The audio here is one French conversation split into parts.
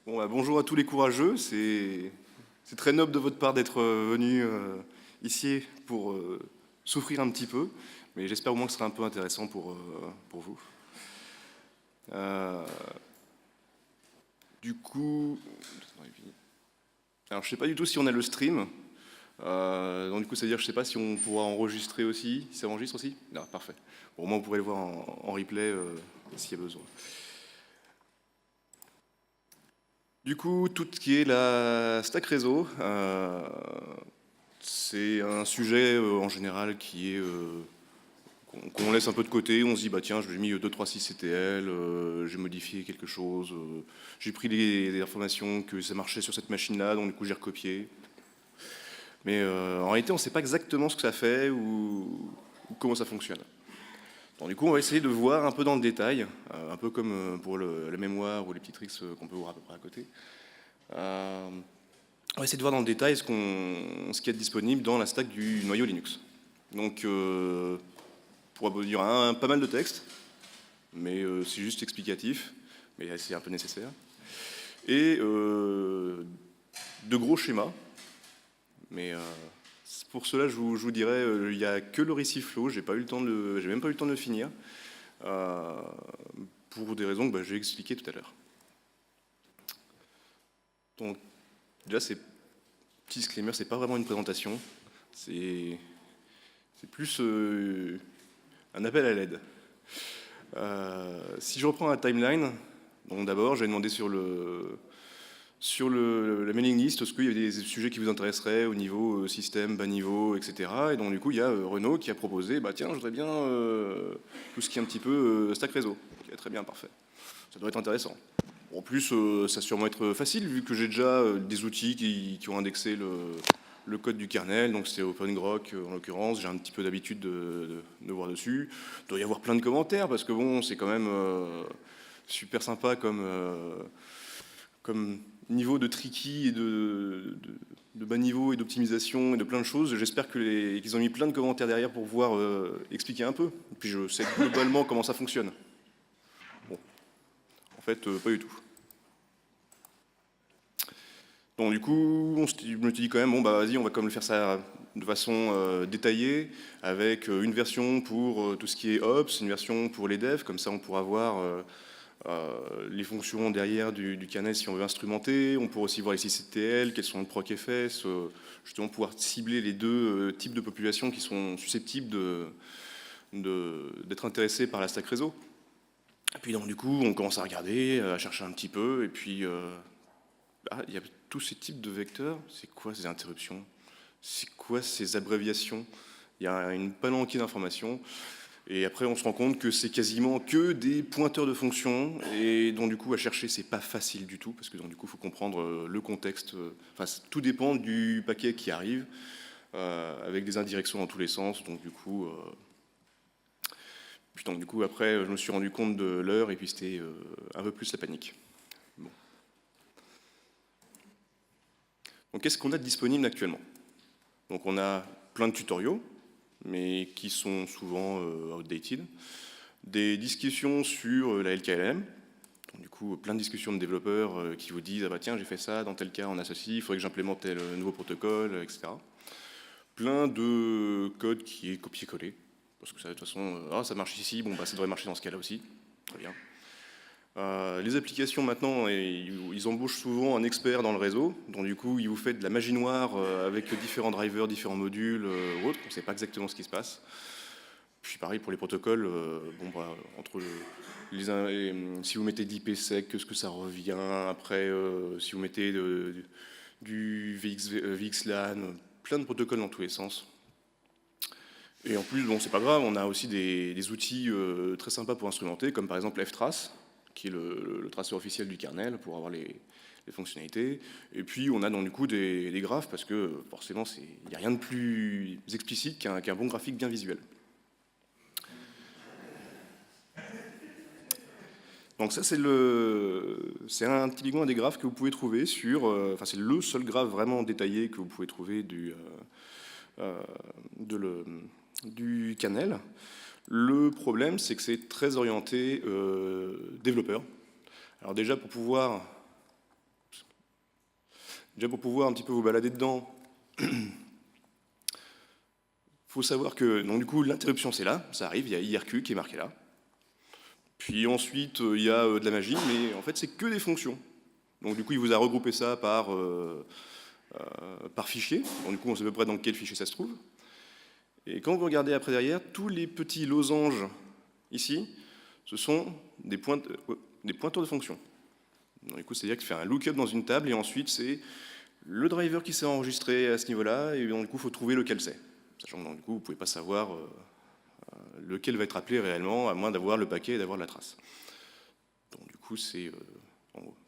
Bon, bah, bonjour à tous les courageux. C'est très noble de votre part d'être venu ici pour souffrir un petit peu, mais j'espère au moins que ce sera un peu intéressant pour vous. Euh, du coup, alors je sais pas du tout si on a le stream. Donc du coup, c'est-à-dire, je sais pas si on pourra enregistrer aussi. Ça enregistre aussi? Non, parfait. Bon, au moins, vous pourrez le voir en replay s'il y a besoin. Du coup, tout ce qui est la stack réseau, c'est un sujet en général qu'on laisse un peu de côté. On se dit bah tiens, j'ai mis 2, 3, 6 CTL, j'ai modifié quelque chose, j'ai pris les informations que ça marchait sur cette machine-là, donc du coup j'ai recopié. Mais en réalité, on ne sait pas exactement ce que ça fait ou comment ça fonctionne. Donc, du coup, on va essayer de voir un peu dans le détail, un peu comme pour la mémoire ou les petits tricks qu'on peut voir à peu près à côté. On va essayer de voir dans le détail ce qui est disponible dans la stack du noyau Linux. Donc, il y aura pas mal de texte, mais c'est juste explicatif, mais c'est un peu nécessaire. Et de gros schémas, mais pour cela, je vous dirais, il n'y a que le récit flow, j'ai même pas eu le temps de le finir, pour des raisons que j'ai expliquées tout à l'heure. Donc, déjà, petit disclaimer, c'est pas vraiment une présentation, c'est plus un appel à l'aide. Si je reprends la timeline, donc d'abord, j'ai demandé sur la mailing list, est-ce qu'il y a des sujets qui vous intéresseraient au niveau système, bas niveau, etc. Et donc du coup, il y a Renaud qui a proposé, bah tiens, je voudrais bien tout ce qui est un petit peu stack réseau. Ok, très bien, parfait. Ça doit être intéressant. En plus, ça va sûrement être facile, vu que j'ai déjà des outils qui ont indexé le code du kernel, donc c'est OpenGrok en l'occurrence, j'ai un petit peu d'habitude de voir dessus. Il doit y avoir plein de commentaires, parce que bon, c'est quand même super sympa comme niveau de tricky et de bas niveau et d'optimisation et de plein de choses. J'espère qu'ils ont mis plein de commentaires derrière pour pouvoir expliquer un peu. Et puis je sais globalement comment ça fonctionne. Bon, en fait, pas du tout. Donc du coup, je me suis dit quand même, bon bah vas-y, on va quand même faire ça de façon détaillée, avec une version pour tout ce qui est Ops, une version pour les devs, comme ça on pourra voir les fonctions derrière du kernel si on veut instrumenter. On pourra aussi voir les CTL, quels sont le procfs, justement pouvoir cibler les deux types de populations qui sont susceptibles d'être intéressées par la stack réseau. Et puis donc du coup, on commence à regarder, à chercher un petit peu, et puis il y a tous ces types de vecteurs. C'est quoi ces interruptions? C'est quoi ces abréviations? Il y a une palanquée d'informations. Et après, on se rend compte que c'est quasiment que des pointeurs de fonctions, et donc du coup, à chercher, c'est pas facile du tout, parce que donc du coup, il faut comprendre le contexte. Enfin, tout dépend du paquet qui arrive, avec des indirections dans tous les sens. Donc du coup, après, je me suis rendu compte de l'heure, et puis c'était un peu plus la panique. Bon. Donc, qu'est-ce qu'on a de disponible actuellement? Donc, on a plein de tutoriaux, mais qui sont souvent outdated. Des discussions sur la LKLM. Donc, du coup, plein de discussions de développeurs qui vous disent « Ah bah tiens, j'ai fait ça, dans tel cas on a ceci, il faudrait que j'implémente tel nouveau protocole, etc. » Plein de code qui est copié-collé. Parce que ça, de toute façon, ça marche ici, bon bah ça devrait marcher dans ce cas-là aussi. Très bien. Les applications maintenant, ils embauchent souvent un expert dans le réseau, donc du coup, il vous fait de la magie noire avec différents drivers, différents modules ou autres. On ne sait pas exactement ce qui se passe. Puis pareil pour les protocoles, entre si vous mettez d'IPsec, qu'est-ce que ça revient? Après, si vous mettez du VXLAN, plein de protocoles dans tous les sens. Et en plus, bon, c'est pas grave, on a aussi des outils très sympas pour instrumenter, comme par exemple ftrace, qui est le traceur officiel du kernel pour avoir les fonctionnalités. Et puis on a donc du coup des graphes, parce que forcément, il n'y a rien de plus explicite qu'un bon graphique bien visuel. Donc ça, c'est typiquement un des graphes que vous pouvez trouver c'est le seul graphe vraiment détaillé que vous pouvez trouver du kernel. Le problème, c'est que c'est très orienté développeur. Alors déjà, pour pouvoir Déjà pour pouvoir un petit peu vous balader dedans, il faut savoir que donc, du coup l'interruption c'est là, ça arrive, il y a IRQ qui est marqué là. Puis ensuite il y a de la magie, mais en fait c'est que des fonctions. Donc du coup il vous a regroupé ça par fichier. Donc du coup on sait à peu près dans quel fichier ça se trouve. Et quand vous regardez après derrière, tous les petits losanges ici, ce sont des pointeurs de fonction. Donc, du coup, c'est-à-dire qu'il fait un lookup dans une table et ensuite c'est le driver qui s'est enregistré à ce niveau-là et donc, du coup, il faut trouver lequel c'est. Sachant que donc, du coup, vous ne pouvez pas savoir lequel va être appelé réellement, à moins d'avoir le paquet et d'avoir la trace. Donc du coup, c'est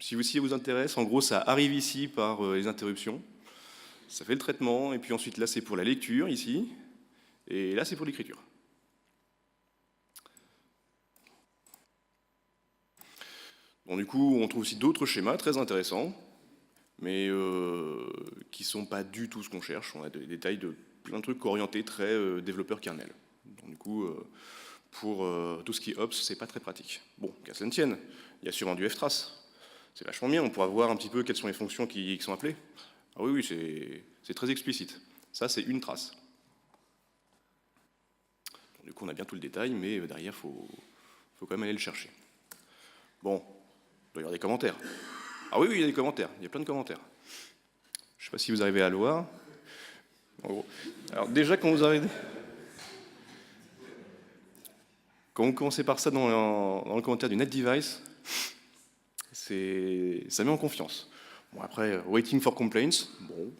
si ça vous intéresse, en gros, ça arrive ici par les interruptions. Ça fait le traitement, et puis ensuite là, c'est pour la lecture ici, et là, c'est pour l'écriture. Donc du coup, on trouve aussi d'autres schémas très intéressants, mais qui ne sont pas du tout ce qu'on cherche. On a des détails de plein de trucs orientés très développeur kernel. Donc du coup, pour tout ce qui est ops, c'est pas très pratique. Bon, qu'à cela ne tienne, il y a sûrement du ftrace. C'est vachement bien, on pourra voir un petit peu quelles sont les fonctions qui sont appelées. Ah oui, oui, c'est très explicite. Ça, c'est une trace. Bon, du coup, on a bien tout le détail, mais derrière, il faut quand même aller le chercher. Bon, il doit y avoir des commentaires. Ah oui, oui, il y a des commentaires, il y a plein de commentaires. Je ne sais pas si vous arrivez à le voir. En gros. Alors déjà, quand vous commencez par ça dans le commentaire du NetDevice, ça met en confiance. Bon, après, waiting for complaints, bon.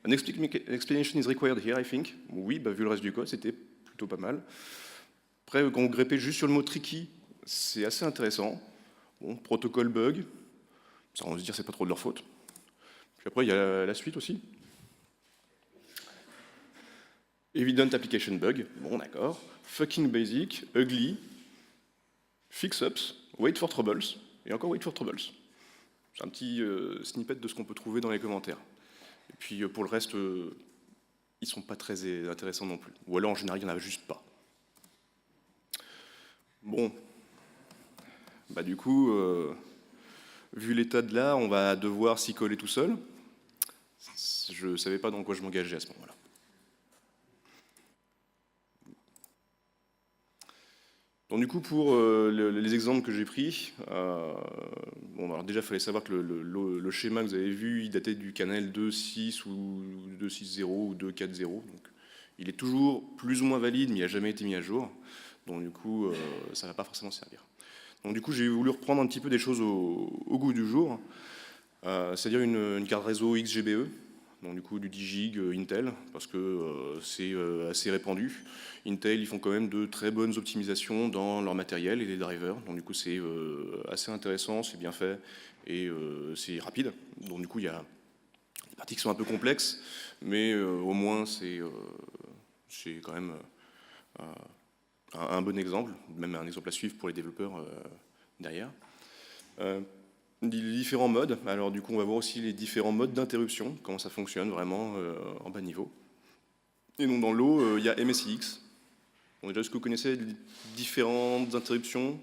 An explanation is required here, I think. Oui, bah, vu le reste du code, c'était plutôt pas mal. Après, quand vous grippez juste sur le mot tricky, c'est assez intéressant. Bon, protocol bug, ça on va se dire c'est pas trop de leur faute. Puis après, il y a la suite aussi. Evident application bug, bon d'accord. Fucking basic, ugly, fix-ups, wait for troubles, et encore wait for troubles. C'est un petit snippet de ce qu'on peut trouver dans les commentaires. Et puis pour le reste, ils sont pas très intéressants non plus. Ou alors en général, il n'y en a juste pas. Bon. Bah du coup, vu l'état de là, on va devoir s'y coller tout seul. Je ne savais pas dans quoi je m'engageais à ce moment-là. Donc du coup, pour les exemples que j'ai pris, bon, alors déjà, il fallait savoir que le schéma que vous avez vu, il datait du canal 2.6 ou 2.6.0 ou 2.4.0. Donc il est toujours plus ou moins valide, mais il n'a jamais été mis à jour. Donc du coup, ça ne va pas forcément servir. Donc du coup, j'ai voulu reprendre un petit peu des choses au goût du jour, c'est-à-dire une carte réseau XGBE, donc du coup du 10 Gig Intel, parce que c'est assez répandu. Intel, ils font quand même de très bonnes optimisations dans leur matériel et les drivers, donc du coup c'est assez intéressant, c'est bien fait et c'est rapide. Donc du coup il y a des parties qui sont un peu complexes, mais au moins c'est quand même un bon exemple, même un exemple à suivre pour les développeurs derrière. Les différents modes, alors du coup on va voir aussi les différents modes d'interruption, comment ça fonctionne vraiment en bas niveau. Et donc dans l'eau, il y a MSIX. Bon, déjà, est-ce que vous connaissez les différentes interruptions?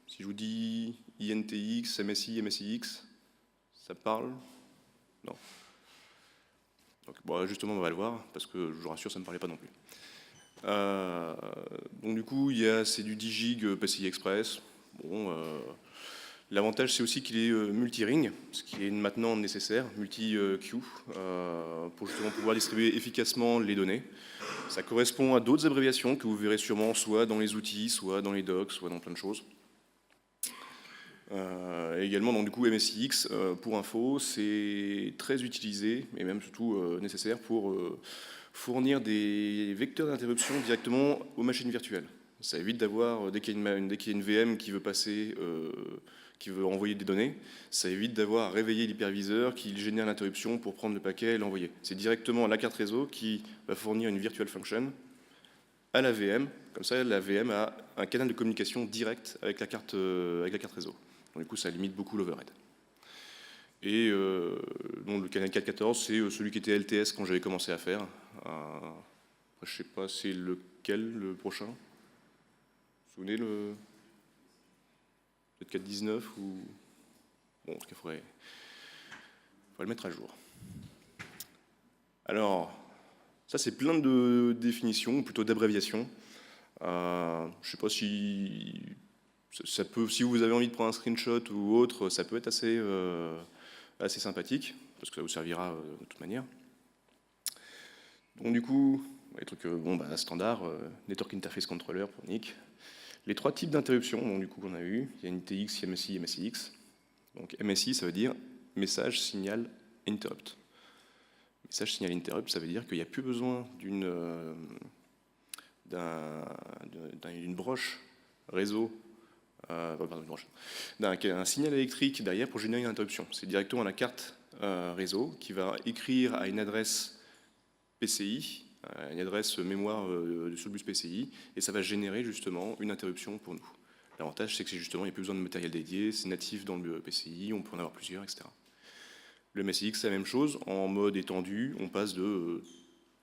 Si je vous dis INTX, MSI, MSIX, ça parle? Non. Donc, bon, justement, on va le voir, parce que je vous rassure, ça ne me parlait pas non plus. Donc du coup, c'est du 10 Gig PCI Express. Bon, l'avantage, c'est aussi qu'il est multi-ring, ce qui est maintenant nécessaire, multi-queue, pour justement pouvoir distribuer efficacement les données. Ça correspond à d'autres abréviations que vous verrez sûrement soit dans les outils, soit dans les docs, soit dans plein de choses. Également, donc, du coup, MSIX, pour info, c'est très utilisé, et même surtout nécessaire pour fournir des vecteurs d'interruption directement aux machines virtuelles. Ça évite d'avoir, dès qu'il y a une VM qui veut passer, qui veut envoyer des données, ça évite d'avoir à réveiller l'hyperviseur qui génère l'interruption pour prendre le paquet et l'envoyer. C'est directement la carte réseau qui va fournir une virtual function à la VM. Comme ça, la VM a un canal de communication direct avec la carte réseau. Donc, du coup, ça limite beaucoup l'overhead. Et donc, le canal 414, c'est celui qui était LTS quand j'avais commencé à faire. Je ne sais pas c'est lequel, le prochain. Vous vous souvenez, le 419 ou... Bon, en tout cas, il faudrait le mettre à jour. Alors, ça c'est plein de définitions, ou plutôt d'abréviations. Je ne sais pas si ça peut, si vous avez envie de prendre un screenshot ou autre, ça peut être assez sympathique, parce que ça vous servira de toute manière. Donc du coup, les trucs standard, Network Interface Controller pour NIC. Les 3 types d'interruptions, donc du coup qu'on a eu, il y a NTX, MSI et MSIX. Donc MSI, ça veut dire Message Signal Interrupt. Message Signal Interrupt, ça veut dire qu'il n'y a plus besoin d'une broche réseau, d'un signal électrique derrière pour générer une interruption. C'est directement la carte réseau qui va écrire à une adresse PCI, une adresse mémoire sur le bus PCI, et ça va générer justement une interruption pour nous. L'avantage, c'est que justement, il n'y a plus besoin de matériel dédié, c'est natif dans le PCI, on peut en avoir plusieurs, etc. Le MSIX, c'est la même chose, en mode étendu, on passe de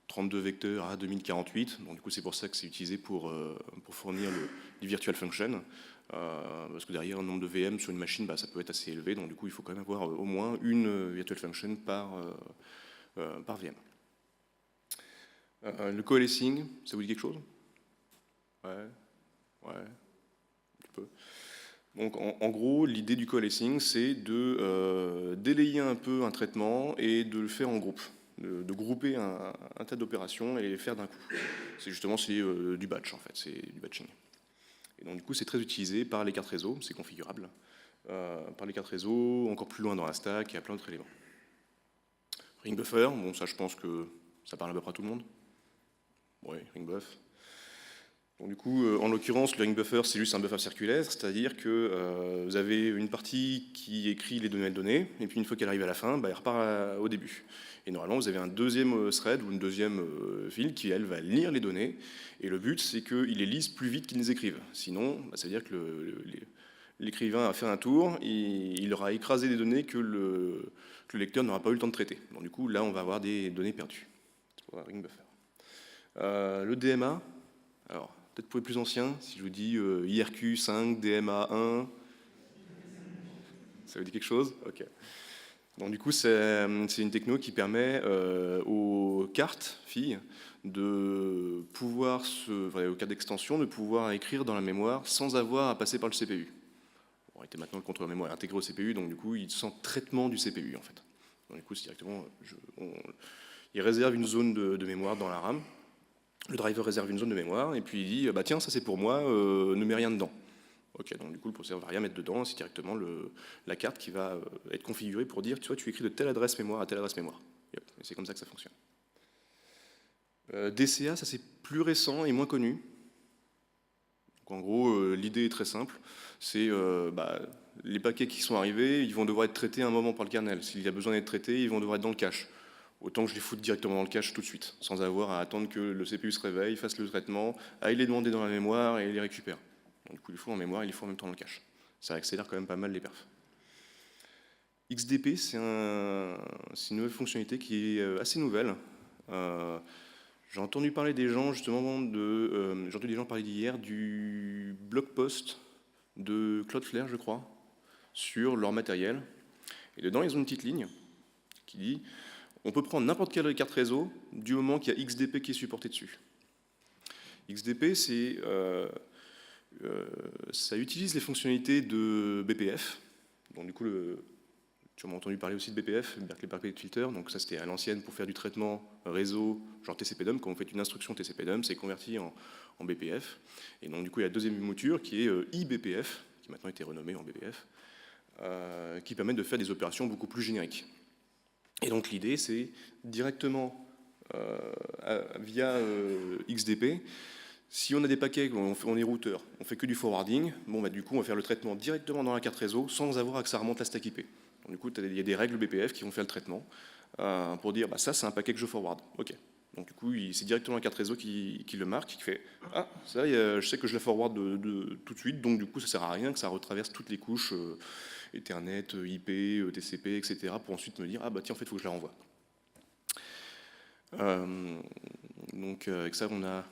32 vecteurs à 2048, donc du coup c'est pour ça que c'est utilisé pour fournir du virtual function, parce que derrière un nombre de VM sur une machine, ça peut être assez élevé, donc du coup il faut quand même avoir au moins une virtual function par VM. Le coalescing, ça vous dit quelque chose? Ouais, un petit peu. Donc en gros, l'idée du coalescing, c'est de délayer un peu un traitement et de le faire en groupe, de grouper un tas d'opérations et les faire d'un coup. C'est justement du batch en fait, c'est du batching. Et donc du coup, c'est très utilisé par les cartes réseau, c'est configurable. Par les cartes réseau, encore plus loin dans la stack, il y a plein d'autres éléments. Ring buffer, bon ça je pense que ça parle à peu près à tout le monde. Oui, ring buff. Donc du coup, en l'occurrence, le ring buffer, c'est juste un buffer circulaire, c'est-à-dire que vous avez une partie qui écrit les données, et puis une fois qu'elle arrive à la fin, elle repart au début. Et normalement, vous avez un deuxième thread ou une deuxième file qui, elle, va lire les données, et le but, c'est qu'ils les lisent plus vite qu'ils les écrivent. Sinon, ça veut dire que l'écrivain a fait un tour, et il aura écrasé des données que le lecteur n'aura pas eu le temps de traiter. Donc du coup, là, on va avoir des données perdues. C'est pour un ring buffer. Le DMA, alors peut-être pour les plus anciens, si je vous dis IRQ5, DMA1, ça vous dit quelque chose? Ok. Donc du coup, c'est une techno qui permet aux cartes filles de pouvoir, aux cartes d'extension, de pouvoir écrire dans la mémoire sans avoir à passer par le CPU. Bon, et maintenant, le contrôleur mémoire est intégré au CPU, donc du coup, il sent traitement du CPU en fait. Donc du coup, c'est directement, il réserve une zone de mémoire dans la RAM. Le driver réserve une zone de mémoire et puis il dit tiens, ça c'est pour moi, ne mets rien dedans. Ok, donc du coup le processeur va rien mettre dedans, c'est directement la carte qui va être configurée pour dire tu écris de telle adresse mémoire à telle adresse mémoire. Et c'est comme ça que ça fonctionne. DCA, ça c'est plus récent et moins connu. Donc, en gros, l'idée est très simple, c'est les paquets qui sont arrivés, ils vont devoir être traités à un moment par le kernel. S'il y a besoin d'être traités, ils vont devoir être dans le cache. Autant que je les foute directement dans le cache tout de suite, sans avoir à attendre que le CPU se réveille, fasse le traitement, aille les demander dans la mémoire et les récupère. Donc, du coup, il faut en mémoire et il faut en même temps dans le cache. Ça accélère quand même pas mal les perfs. XDP, c'est une nouvelle fonctionnalité qui est assez nouvelle. J'ai entendu parler des gens, justement, j'ai entendu des gens parler d'hier du blog post de Cloudflare, je crois, sur leur matériel. Et dedans, ils ont une petite ligne qui dit on peut prendre n'importe quelle carte réseau du moment qu'il y a XDP qui est supporté dessus. XDP, ça utilise les fonctionnalités de BPF. Donc du coup, tu m'as entendu parler aussi de BPF, Berkeley Packet Filter. Donc ça, c'était à l'ancienne pour faire du traitement réseau, genre TCP/DUMP. Quand vous faites une instruction TCP/DUMP, c'est converti en BPF. Et donc du coup, il y a la deuxième mouture qui est iBPF, qui a maintenant été renommée en BPF, qui permet de faire des opérations beaucoup plus génériques. Et donc l'idée, c'est directement via XDP, si on a des paquets, on est routeur, on fait que du forwarding, du coup on va faire le traitement directement dans la carte réseau sans avoir à que ça remonte la stack IP. Donc, du coup, il y a des règles BPF qui vont faire le traitement pour dire ça c'est un paquet que je forward. Ok. Donc du coup, c'est directement la carte réseau qui le marque, qui fait ça, je sais que je la forward tout de suite, donc du coup ça sert à rien que ça retraverse toutes les couches. Ethernet, IP, TCP, etc. pour ensuite me dire tiens, en fait, il faut que je la renvoie. Donc avec ça, on a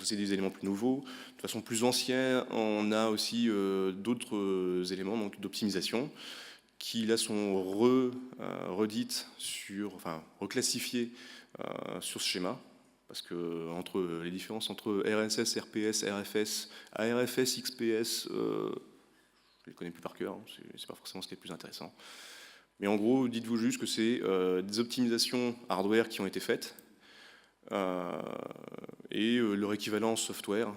c'est des éléments plus nouveaux. De façon plus ancienne, on a aussi d'autres éléments d'optimisation qui là sont redites enfin reclassifiées sur ce schéma, parce que entre les différences entre RSS, RPS, RFS, ARFS, XPS, je les connais plus par cœur, hein, c'est pas forcément ce qui est le plus intéressant. Mais en gros, dites-vous juste que c'est des optimisations hardware qui ont été faites et leur équivalent software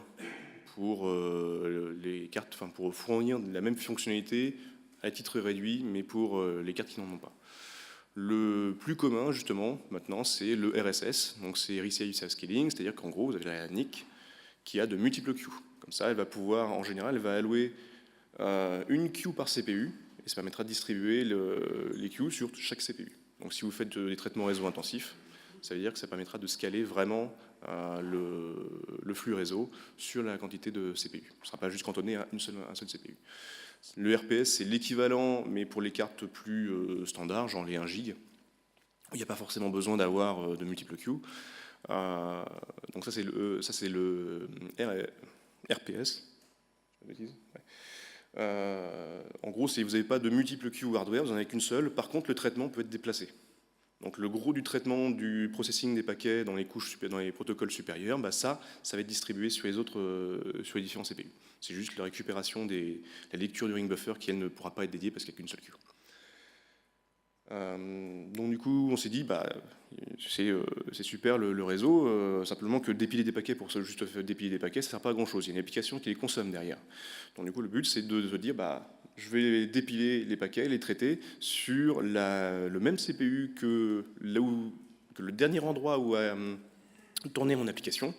pour les cartes, enfin pour fournir la même fonctionnalité à titre réduit, mais pour les cartes qui n'en ont pas. Le plus commun, justement, maintenant, c'est le RSS, donc c'est Resale Self-Scaling, c'est-à-dire qu'en gros, vous avez la NIC qui a de multiples queues. Comme ça, elle va pouvoir, en général, elle va allouer une queue par CPU, et ça permettra de distribuer les queues sur chaque CPU. Donc si vous faites des traitements réseau intensifs, ça veut dire que ça permettra de scaler vraiment le flux réseau sur la quantité de CPU. Ce ne sera pas juste cantonné à un seul CPU. Le RPS, c'est l'équivalent, mais pour les cartes plus standards, genre les 1 G. Il n'y a pas forcément besoin d'avoir de multiples queues. Donc ça, c'est le RPS. En gros, si vous n'avez pas de multiples queues hardware, vous n'en avez qu'une seule. Par contre, le traitement peut être déplacé. Donc le gros du traitement du processing des paquets dans les couches, dans les protocoles supérieurs, bah ça va être distribué sur sur les différents CPU. C'est juste la récupération la lecture du ring buffer qui, elle, ne pourra pas être dédiée parce qu'il n'y a qu'une seule queue. Donc du coup, on s'est dit, bah, c'est super le réseau, simplement que dépiler des paquets pour juste dépiler des paquets, ça ne sert pas à grand chose. Il y a une application qui les consomme derrière. Donc du coup, le but, c'est de se dire, bah, je vais dépiler les paquets, les traiter sur le même CPU que le dernier endroit où a tourné mon application.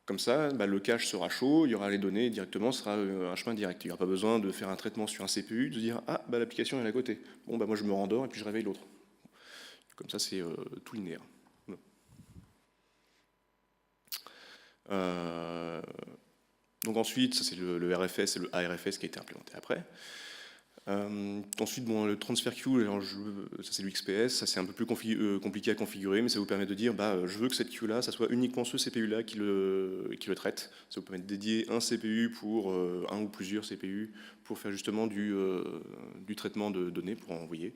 Comme ça, bah, le cache sera chaud, il y aura les données directement, ce sera un chemin direct. Il n'y aura pas besoin de faire un traitement sur un CPU, de dire « Ah, bah, l'application est à côté. Bon, bah, moi, je me rendors et puis je réveille l'autre. » Comme ça, c'est tout linéaire. Donc ensuite, ça c'est le RFS et le ARFS qui a été implémenté après. Ensuite, bon, le transfer queue, alors ça c'est l'XPS, ça c'est un peu plus compliqué à configurer, mais ça vous permet de dire, bah, je veux que cette queue-là, ça soit uniquement ce CPU-là qui le traite. Ça vous permet de dédier un CPU pour un ou plusieurs CPU pour faire justement du traitement de données pour envoyer.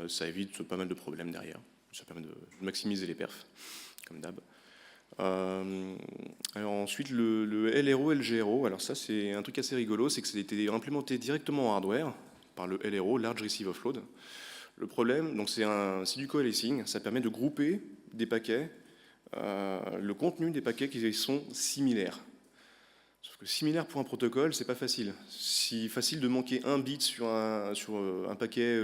Ça évite pas mal de problèmes derrière. Ça permet de maximiser les perfs, comme d'hab. Alors ensuite le LRO, LGRO, alors ça c'est un truc assez rigolo, c'est que ça a été implémenté directement en hardware par le LRO, Large Receive Offload. Le problème, donc c'est du coalescing, ça permet de grouper des paquets, le contenu des paquets qui sont similaires. Sauf que similaire pour un protocole, c'est pas facile. Si facile de manquer un bit sur un paquet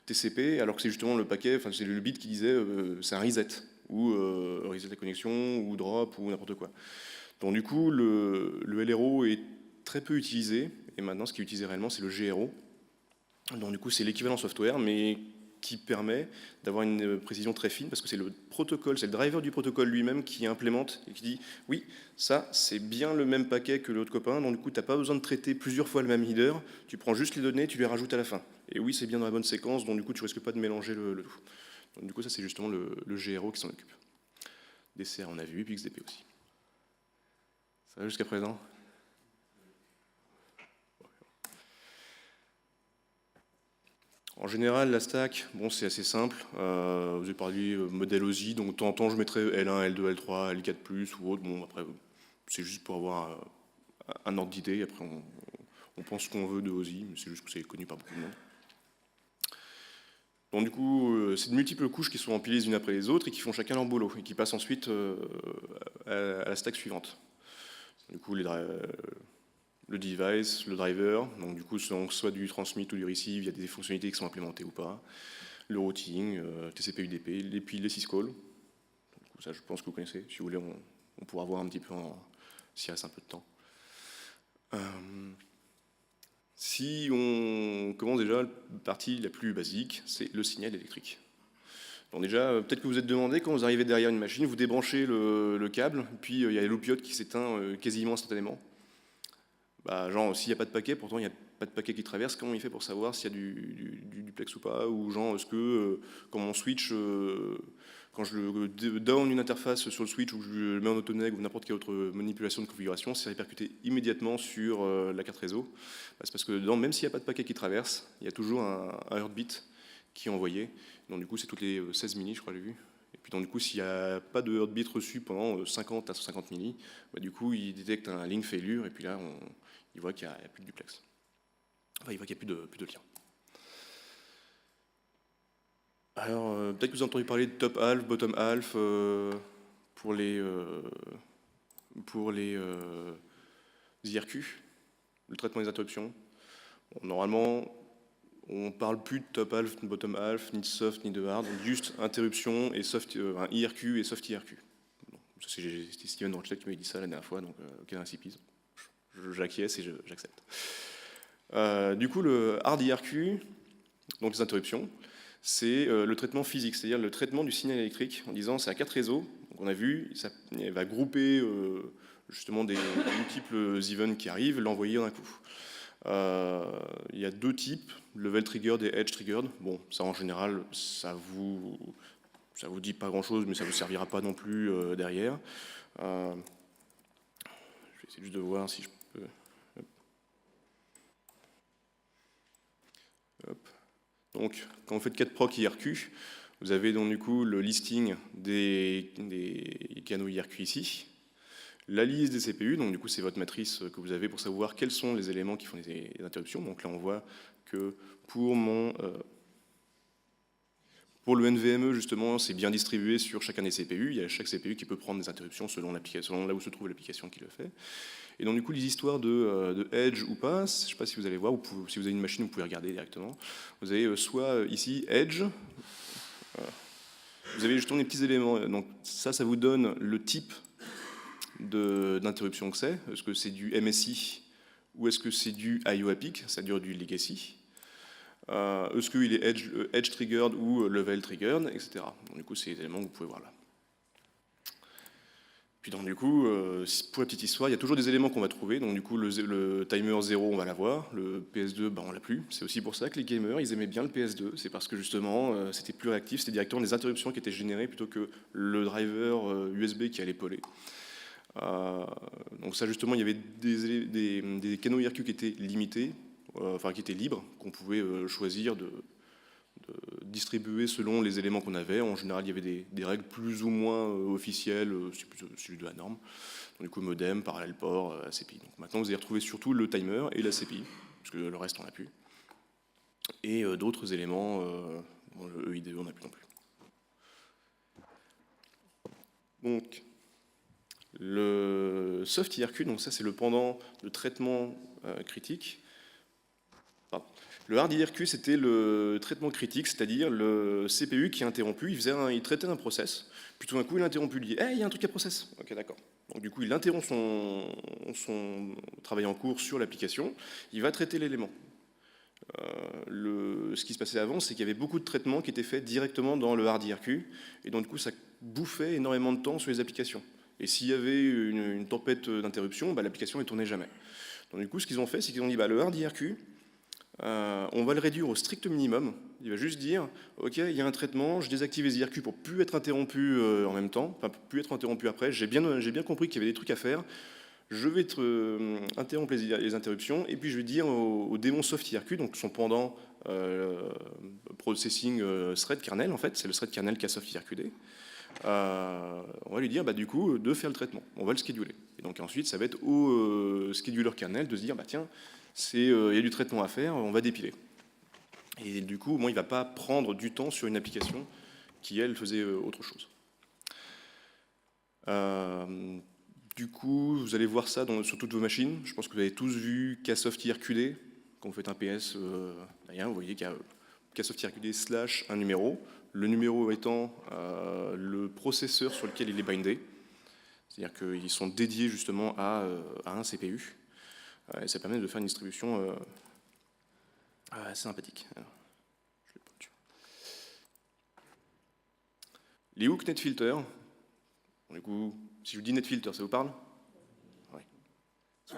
TCP, alors que c'est justement le paquet, enfin c'est le bit qui disait c'est un reset, ou reset la connexion, ou drop, ou n'importe quoi. Donc du coup, le LRO est très peu utilisé, et maintenant ce qui est utilisé réellement, c'est le GRO. Donc du coup, c'est l'équivalent software, mais qui permet d'avoir une précision très fine, parce que c'est le protocole, c'est le driver du protocole lui-même qui implémente et qui dit « Oui, ça, c'est bien le même paquet que l'autre copain, donc du coup, tu n'as pas besoin de traiter plusieurs fois le même header, tu prends juste les données, tu les rajoutes à la fin. Et oui, c'est bien dans la bonne séquence, donc du coup, tu risques pas de mélanger le tout. » Donc du coup, ça, c'est justement le GRO qui s'en occupe. DCR, on a vu, et puis XDP aussi. Ça va jusqu'à présent ? En général, la stack, bon, c'est assez simple. Vous avez parlé modèle OSI, donc de temps en temps, je mettrai L1, L2, L3, L4+, ou autre. Bon, après, c'est juste pour avoir un ordre d'idée. Après, on pense ce qu'on veut de OSI, mais c'est juste que c'est connu par beaucoup de monde. Donc du coup, c'est de multiples couches qui sont empilées les unes après les autres et qui font chacun leur boulot, et qui passent ensuite à la stack suivante. Du coup, le device, le driver, donc du coup soit du transmit ou du receive, il y a des fonctionnalités qui sont implémentées ou pas, le routing, TCP UDP, et puis les syscalls. Du coup, ça je pense que vous connaissez, si vous voulez on pourra voir un petit peu s'il reste un peu de temps. Si on commence déjà, la partie la plus basique, c'est le signal électrique. Donc déjà, peut-être que vous vous êtes demandé, quand vous arrivez derrière une machine, vous débranchez le câble, puis il y a l'opiote qui s'éteint quasiment instantanément. Bah, genre, s'il n'y a pas de paquet, pourtant il n'y a pas de paquet qui traverse, comment il fait pour savoir s'il y a du duplex ou pas? Ou genre, est-ce que quand mon switch quand je le down une interface sur le switch ou que je le mets en autoneg ou n'importe quelle autre manipulation de configuration, c'est répercuté immédiatement sur la carte réseau. C'est parce que dedans, même s'il n'y a pas de paquet qui traverse, il y a toujours un heartbeat qui est envoyé. Donc du coup, c'est toutes les 16 millis, je crois, j'ai vu. Et puis donc du coup, s'il n'y a pas de heartbeat reçu pendant 50 à 150 millis, du coup, il détecte un link failure et puis là, il voit qu'il n'y a plus de duplex. Enfin, il voit qu'il n'y a plus de lien. Alors, peut-être que vous avez entendu parler de top half, bottom half pour les IRQ, le traitement des interruptions. Bon, normalement, on ne parle plus de top half, de bottom half, ni de soft, ni de hard, donc juste interruption et soft, IRQ et soft IRQ. Bon, c'était Steven Rochette qui m'avait dit ça la dernière fois, donc aucun récipise. J'acquiesce et j'accepte. Du coup, le hard IRQ, donc les interruptions, c'est le traitement physique, c'est-à-dire le traitement du signal électrique en disant c'est à 4 réseaux. Donc on a vu, il va grouper justement des multiples events qui arrivent, l'envoyer d'un coup. Il y a 2 types, level triggered et edge triggered. Bon, ça en général, ça vous dit pas grand-chose, mais ça vous servira pas non plus derrière. Je vais essayer juste de voir si je peux. Hop. Donc, quand vous faites 4 proc IRQ, vous avez donc du coup le listing des canaux IRQ ici, la liste des CPU, donc du coup c'est votre matrice que vous avez pour savoir quels sont les éléments qui font des interruptions. Donc là on voit que pour le NVMe justement c'est bien distribué sur chacun des CPU, il y a chaque CPU qui peut prendre des interruptions selon là où se trouve l'application qui le fait. Et donc du coup les histoires de Edge ou pas, je ne sais pas si vous allez voir, ou si vous avez une machine vous pouvez regarder directement. Vous avez soit ici Edge, vous avez justement des petits éléments, donc ça vous donne le type d'interruption que c'est. Est-ce que c'est du MSI ou est-ce que c'est du IO APIC, c'est-à-dire du legacy. Est-ce qu'il est edge triggered ou level triggered, etc. Donc, du coup, c'est les éléments que vous pouvez voir là. Puis donc du coup, pour la petite histoire, il y a toujours des éléments qu'on va trouver. Donc du coup, le timer 0, on va l'avoir. Le PS2, on l'a plus. C'est aussi pour ça que les gamers, ils aimaient bien le PS2. C'est parce que justement, c'était plus réactif. C'était directement des interruptions qui étaient générées plutôt que le driver USB qui allait poler. Donc ça, justement, il y avait des canaux IRQ qui étaient limités, enfin qui étaient libres, qu'on pouvait choisir de distribuer selon les éléments qu'on avait. En général, il y avait des règles plus ou moins officielles, c'est plus celui de la norme. Donc, du coup, modem, parallèle port, ACPI. Donc, maintenant, vous allez retrouver surtout le timer et l'ACPI, parce que le reste, on n'a plus. Et d'autres éléments, le EIDE, on n'a plus non plus. Donc, le soft IRQ, donc ça, c'est le pendant de traitement critique. Pardon. Le hard IRQ, c'était le traitement critique, c'est-à-dire le CPU qui est interrompu, il traitait un process, puis tout d'un coup il interrompu, il dit hey, « il y a un truc à process ». Ok, d'accord. Donc du coup, il interrompt son travail en cours sur l'application, il va traiter l'élément. Ce qui se passait avant, c'est qu'il y avait beaucoup de traitements qui étaient faits directement dans le hard IRQ, et donc du coup, ça bouffait énormément de temps sur les applications. Et s'il y avait une tempête d'interruption, l'application ne tournait jamais. Donc du coup, ce qu'ils ont fait, c'est qu'ils ont dit le hard IRQ, on va le réduire au strict minimum. Il va juste dire, ok, il y a un traitement, je désactive les IRQ pour plus être interrompu en même temps, enfin pour plus être interrompu après. J'ai bien compris qu'il y avait des trucs à faire. Je vais interrompre les interruptions et puis je vais dire au démon soft IRQ, donc son pendant processing thread kernel en fait, c'est le thread kernel qui a soft IRQD. On va lui dire du coup de faire le traitement. On va le scheduler. Et donc ensuite ça va être au scheduler kernel de se dire tiens, il y a du traitement à faire, on va dépiler. Et du coup, il ne va pas prendre du temps sur une application qui, elle, faisait autre chose. Du coup, vous allez voir ça sur toutes vos machines. Je pense que vous avez tous vu Ksoft IRQD. Quand vous faites un PS, vous voyez qu'il y a Ksoft IRQD / un numéro. Le numéro étant le processeur sur lequel il est bindé. C'est-à-dire qu'ils sont dédiés justement à un CPU. Et ça permet de faire une distribution assez sympathique. Alors, les hooks netfilter. Du coup, si je vous dis netfilter, ça vous parle? Oui.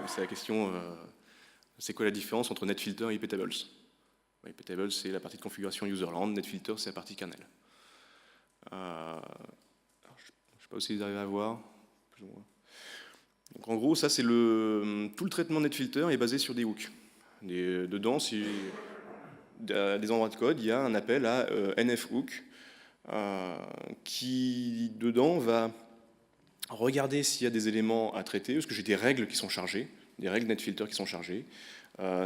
C'est la question, c'est quoi la différence entre netfilter et iptables? Iptables, c'est la partie de configuration userland, netfilter, c'est la partie kernel. Alors, je ne sais pas si vous arrivez à voir. Plus ou moins. Donc en gros, ça c'est tout le traitement NetFilter est basé sur des hooks. Dedans, des endroits de code, il y a un appel à nfhook qui dedans va regarder s'il y a des éléments à traiter, parce que j'ai des règles qui sont chargées, des règles NetFilter qui sont chargées.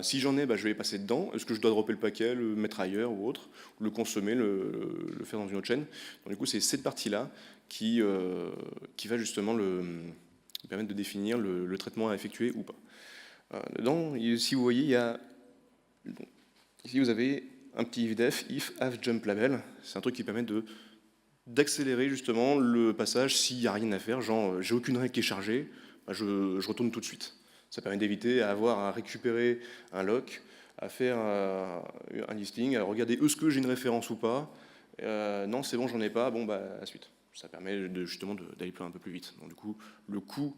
Si j'en ai, je vais les passer dedans. Est-ce que je dois dropper le paquet, le mettre ailleurs ou autre, ou le consommer, le faire dans une autre chaîne. Donc du coup, c'est cette partie-là qui va justement permettre de définir le traitement à effectuer ou pas. Dedans, si vous voyez, il y a ici vous avez un petit if have jump label. C'est un truc qui permet d'accélérer justement le passage s'il n'y a rien à faire, genre j'ai aucune règle qui est chargée, je retourne tout de suite. Ça permet d'éviter à avoir à récupérer un lock, à faire un listing, à regarder est-ce que j'ai une référence ou pas. Non, c'est bon, j'en ai pas, bon, la suite. Ça permet justement d'aller un peu plus vite. Donc du coup, le coût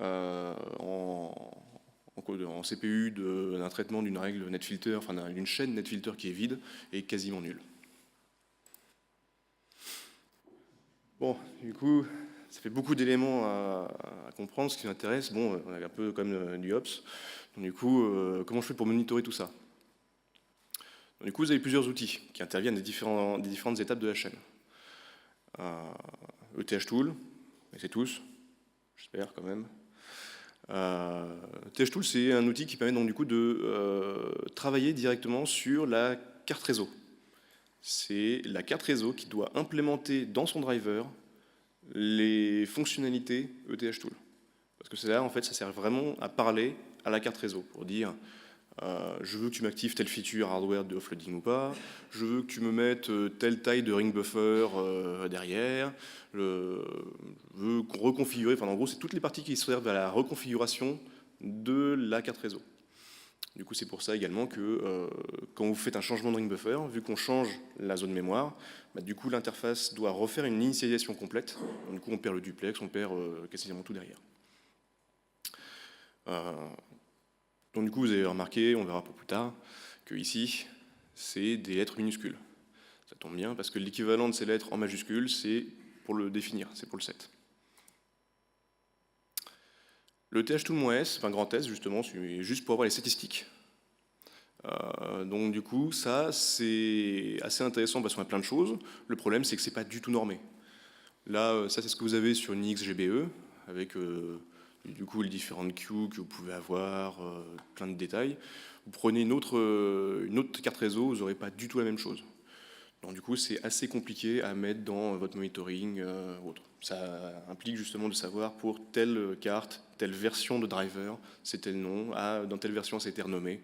en CPU d'un traitement d'une règle NetFilter, enfin d'une chaîne NetFilter qui est vide, est quasiment nul. Bon, du coup, ça fait beaucoup d'éléments à comprendre. Ce qui m'intéresse, bon, on est un peu comme du Ops. Donc, du coup, comment je fais pour monitorer tout ça? Donc, du coup, vous avez plusieurs outils qui interviennent des différentes étapes de la chaîne. ETH-Tool, et c'est tous, j'espère quand même. ETH-Tool, c'est un outil qui permet donc du coup de travailler directement sur la carte réseau. C'est la carte réseau qui doit implémenter dans son driver les fonctionnalités ETH-Tool. Parce que c'est là, en fait, ça sert vraiment à parler à la carte réseau pour dire je veux que tu m'actives telle feature hardware de offloading ou pas, je veux que tu me mettes telle taille de ring buffer derrière, je veux reconfigurer, enfin en gros, c'est toutes les parties qui servent à la reconfiguration de la carte réseau. Du coup, c'est pour ça également que quand vous faites un changement de ring buffer, vu qu'on change la zone mémoire, du coup, l'interface doit refaire une initialisation complète. Donc, du coup, on perd le duplex, on perd quasiment tout derrière. Donc, du coup, vous avez remarqué, on verra pour plus tard, que ici, c'est des lettres minuscules. Ça tombe bien, parce que l'équivalent de ces lettres en majuscules, c'est pour le définir, c'est pour le set. Le TH-Tool-S, enfin grand S justement, c'est juste pour avoir les statistiques. Donc du coup, ça c'est assez intéressant parce qu'on a plein de choses. Le problème c'est que c'est pas du tout normé. Là, ça c'est ce que vous avez sur une XGBE, avec du coup les différentes queues que vous pouvez avoir, plein de détails. Vous prenez une autre carte réseau, vous n'aurez pas du tout la même chose. Donc du coup, c'est assez compliqué à mettre dans votre monitoring ou autre. Ça implique justement de savoir pour telle carte, telle version de driver, c'est tel nom, dans telle version c'est renommé.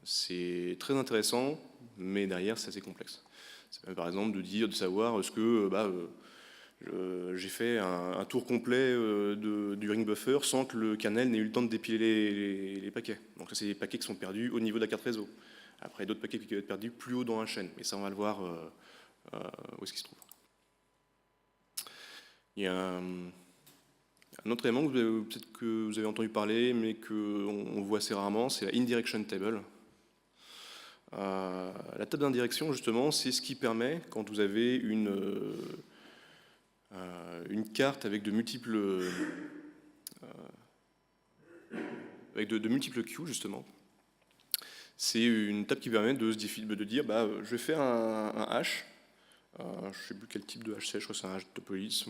C'est très intéressant, mais derrière c'est assez complexe. Ça permet par exemple de savoir est-ce que j'ai fait un tour complet du ring buffer sans que le kernel n'ait eu le temps de dépiler les paquets. Donc ça c'est des paquets qui sont perdus au niveau de la carte réseau. Après, d'autres paquets qui peuvent être perdus plus haut dans la chaîne. Mais ça, on va le voir où est-ce qu'il se trouve. Il y a un autre élément peut-être que vous avez entendu parler, mais qu'on voit assez rarement, c'est la indirection table. La table d'indirection, justement, c'est ce qui permet, quand vous avez une carte avec de multiples queues, justement, c'est une table qui permet de dire je vais faire un hash. Je ne sais plus quel type de hash c'est, je crois que c'est un hash de police.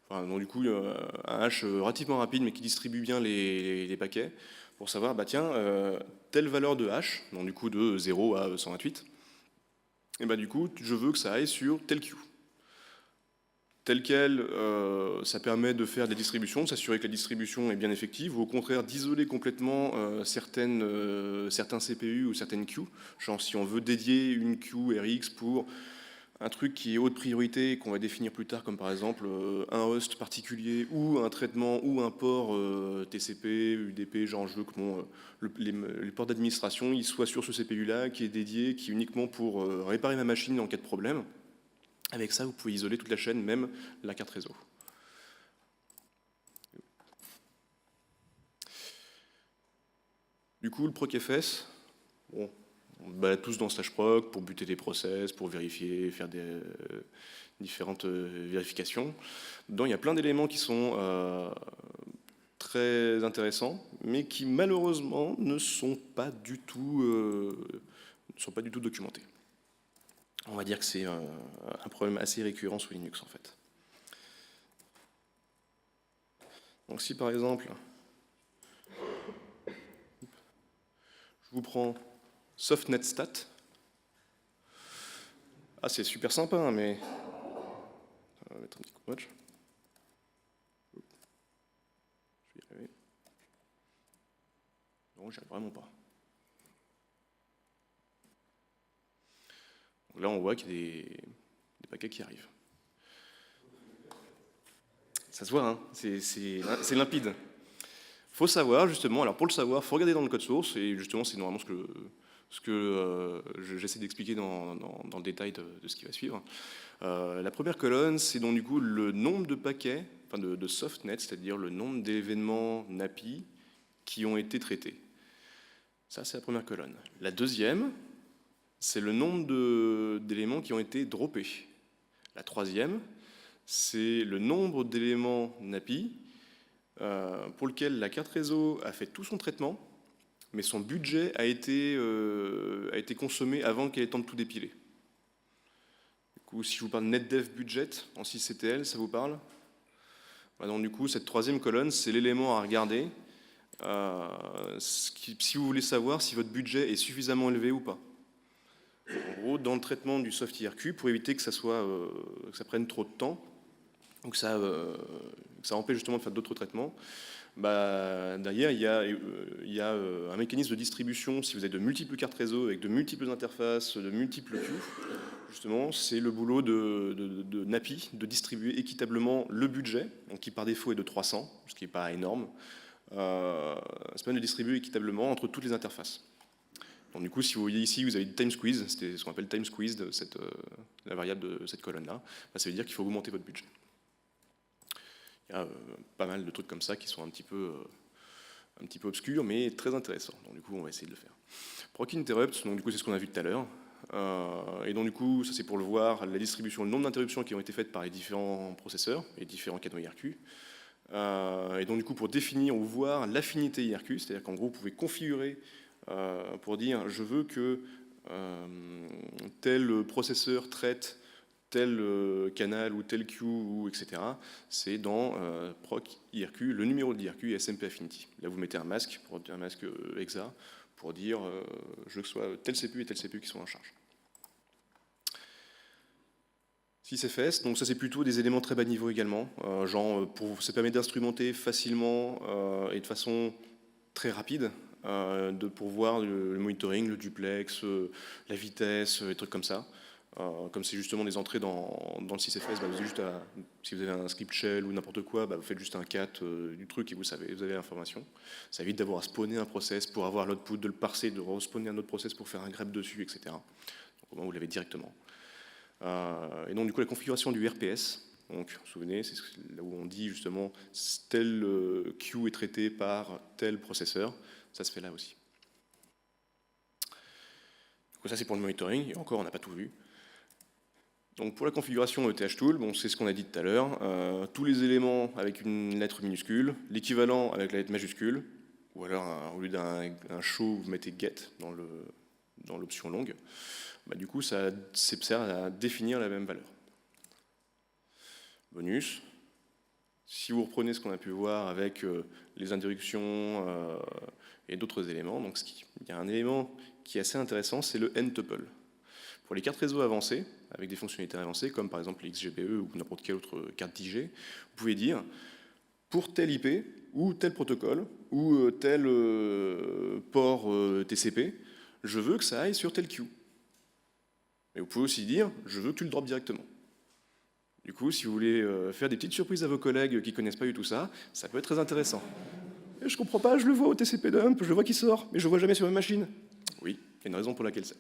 Enfin, donc, du coup, un hash relativement rapide mais qui distribue bien les paquets pour savoir, telle valeur de hash, donc du coup de 0 à 128, et du coup, je veux que ça aille sur telle queue. Tel quel, ça permet de faire des distributions, de s'assurer que la distribution est bien effective, ou au contraire d'isoler complètement certains CPU ou certaines queues. Genre si on veut dédier une queue RX pour un truc qui est haute priorité, qu'on va définir plus tard, comme par exemple un host particulier, ou un traitement, ou un port TCP, UDP, genre je veux que les ports d'administration ils soient sur ce CPU-là, qui est dédié, qui est uniquement pour réparer ma machine en cas de problème. Avec ça, vous pouvez isoler toute la chaîne, même la carte réseau. Du coup, le ProcFS, bon, On balade tous dans /proc pour buter des process, pour vérifier, faire des différentes vérifications. Dedans, il y a plein d'éléments qui sont très intéressants, mais qui malheureusement ne sont pas du tout documentés. On va dire que c'est un problème assez récurrent sous Linux en fait. Donc si par exemple, je vous prends softnetstat, ah c'est super sympa, hein, mais on va mettre un petit coup de match. Je vais y arriver. Non, j'y arrive vraiment pas. Donc là, on voit qu'il y a des paquets qui arrivent. Ça se voit, hein, c'est limpide. Il faut savoir, justement, alors pour le savoir, il faut regarder dans le code source, et justement, c'est normalement ce que j'essaie d'expliquer dans le détail de ce qui va suivre. La première colonne, c'est donc du coup le nombre de paquets, enfin de softnet, c'est-à-dire le nombre d'événements NAPI qui ont été traités. Ça, c'est la première colonne. La deuxième, c'est le nombre d'éléments qui ont été droppés. La troisième, c'est le nombre d'éléments NAPI pour lequel la carte réseau a fait tout son traitement, mais son budget a été consommé avant qu'elle ait le temps de tout dépiler. Du coup, si je vous parle NetDev budget en 6CTL, ça vous parle? Donc, du coup, cette troisième colonne, c'est l'élément à regarder si vous voulez savoir si votre budget est suffisamment élevé ou pas. En gros, dans le traitement du soft IRQ, pour éviter que ça prenne trop de temps, ou que ça empêche justement de faire d'autres traitements, derrière, il y a un mécanisme de distribution. Si vous avez de multiples cartes réseau avec de multiples interfaces, de multiples queues, justement, c'est le boulot de NAPI de distribuer équitablement le budget, donc qui par défaut est de 300, ce qui n'est pas énorme. C'est pas de distribuer équitablement entre toutes les interfaces. Donc du coup, si vous voyez ici, vous avez du time squeeze, c'est ce qu'on appelle time squeeze, la variable de cette colonne-là, ça veut dire qu'il faut augmenter votre budget. Il y a pas mal de trucs comme ça qui sont un petit peu obscurs, mais très intéressants. Donc du coup, on va essayer de le faire. Proc interrupt, donc du coup, c'est ce qu'on a vu tout à l'heure. Et donc du coup, ça c'est pour le voir, la distribution, le nombre d'interruptions qui ont été faites par les différents processeurs et différents canaux IRQ. Et donc du coup, pour définir ou voir l'affinité IRQ, c'est-à-dire qu'en gros, vous pouvez configurer pour dire je veux que tel processeur traite tel canal ou tel queue, ou etc. C'est dans proc IRQ, le numéro de l'IRQ et SMP Affinity. Là, vous mettez un masque hexa, pour dire je veux que ce soit tel CPU et tel CPU qui sont en charge. 6FS, donc ça c'est plutôt des éléments très bas niveau également, ça permet d'instrumenter facilement et de façon très rapide, pour voir le monitoring, le duplex, la vitesse, des trucs comme ça. Comme c'est justement des entrées dans le 6FS, vous avez juste si vous avez un script shell ou n'importe quoi, vous faites juste un cat du truc et vous avez l'information. Ça évite d'avoir à spawner un process pour avoir l'output, de le parser, de respawner un autre process pour faire un grep dessus, etc. Donc au moins vous l'avez directement. Et donc du coup la configuration du RPS, donc vous vous souvenez, c'est là où on dit justement tel queue est traité par tel processeur, ça se fait là aussi. Donc ça c'est pour le monitoring, et encore on n'a pas tout vu. Donc pour la configuration ETH-Tool, c'est ce qu'on a dit tout à l'heure, tous les éléments avec une lettre minuscule, l'équivalent avec la lettre majuscule, ou alors au lieu d'un show, vous mettez get dans l'option longue. Du coup, ça sert à définir la même valeur. Bonus, si vous reprenez ce qu'on a pu voir avec les interruptions et d'autres éléments, donc il y a un élément qui est assez intéressant, c'est le n-tuple. Pour les cartes réseau avancées, avec des fonctionnalités avancées, comme par exemple les XGBE ou n'importe quelle autre carte d'IG, vous pouvez dire, pour tel IP, ou tel protocole, ou tel port TCP, je veux que ça aille sur tel queue. Mais vous pouvez aussi dire, je veux que tu le drops directement. Du coup, si vous voulez faire des petites surprises à vos collègues qui ne connaissent pas du tout ça, ça peut être très intéressant. Et je comprends pas, je le vois au TCP dump, je le vois qu'il sort, mais je le vois jamais sur ma machine. Oui, il y a une raison pour laquelle c'est.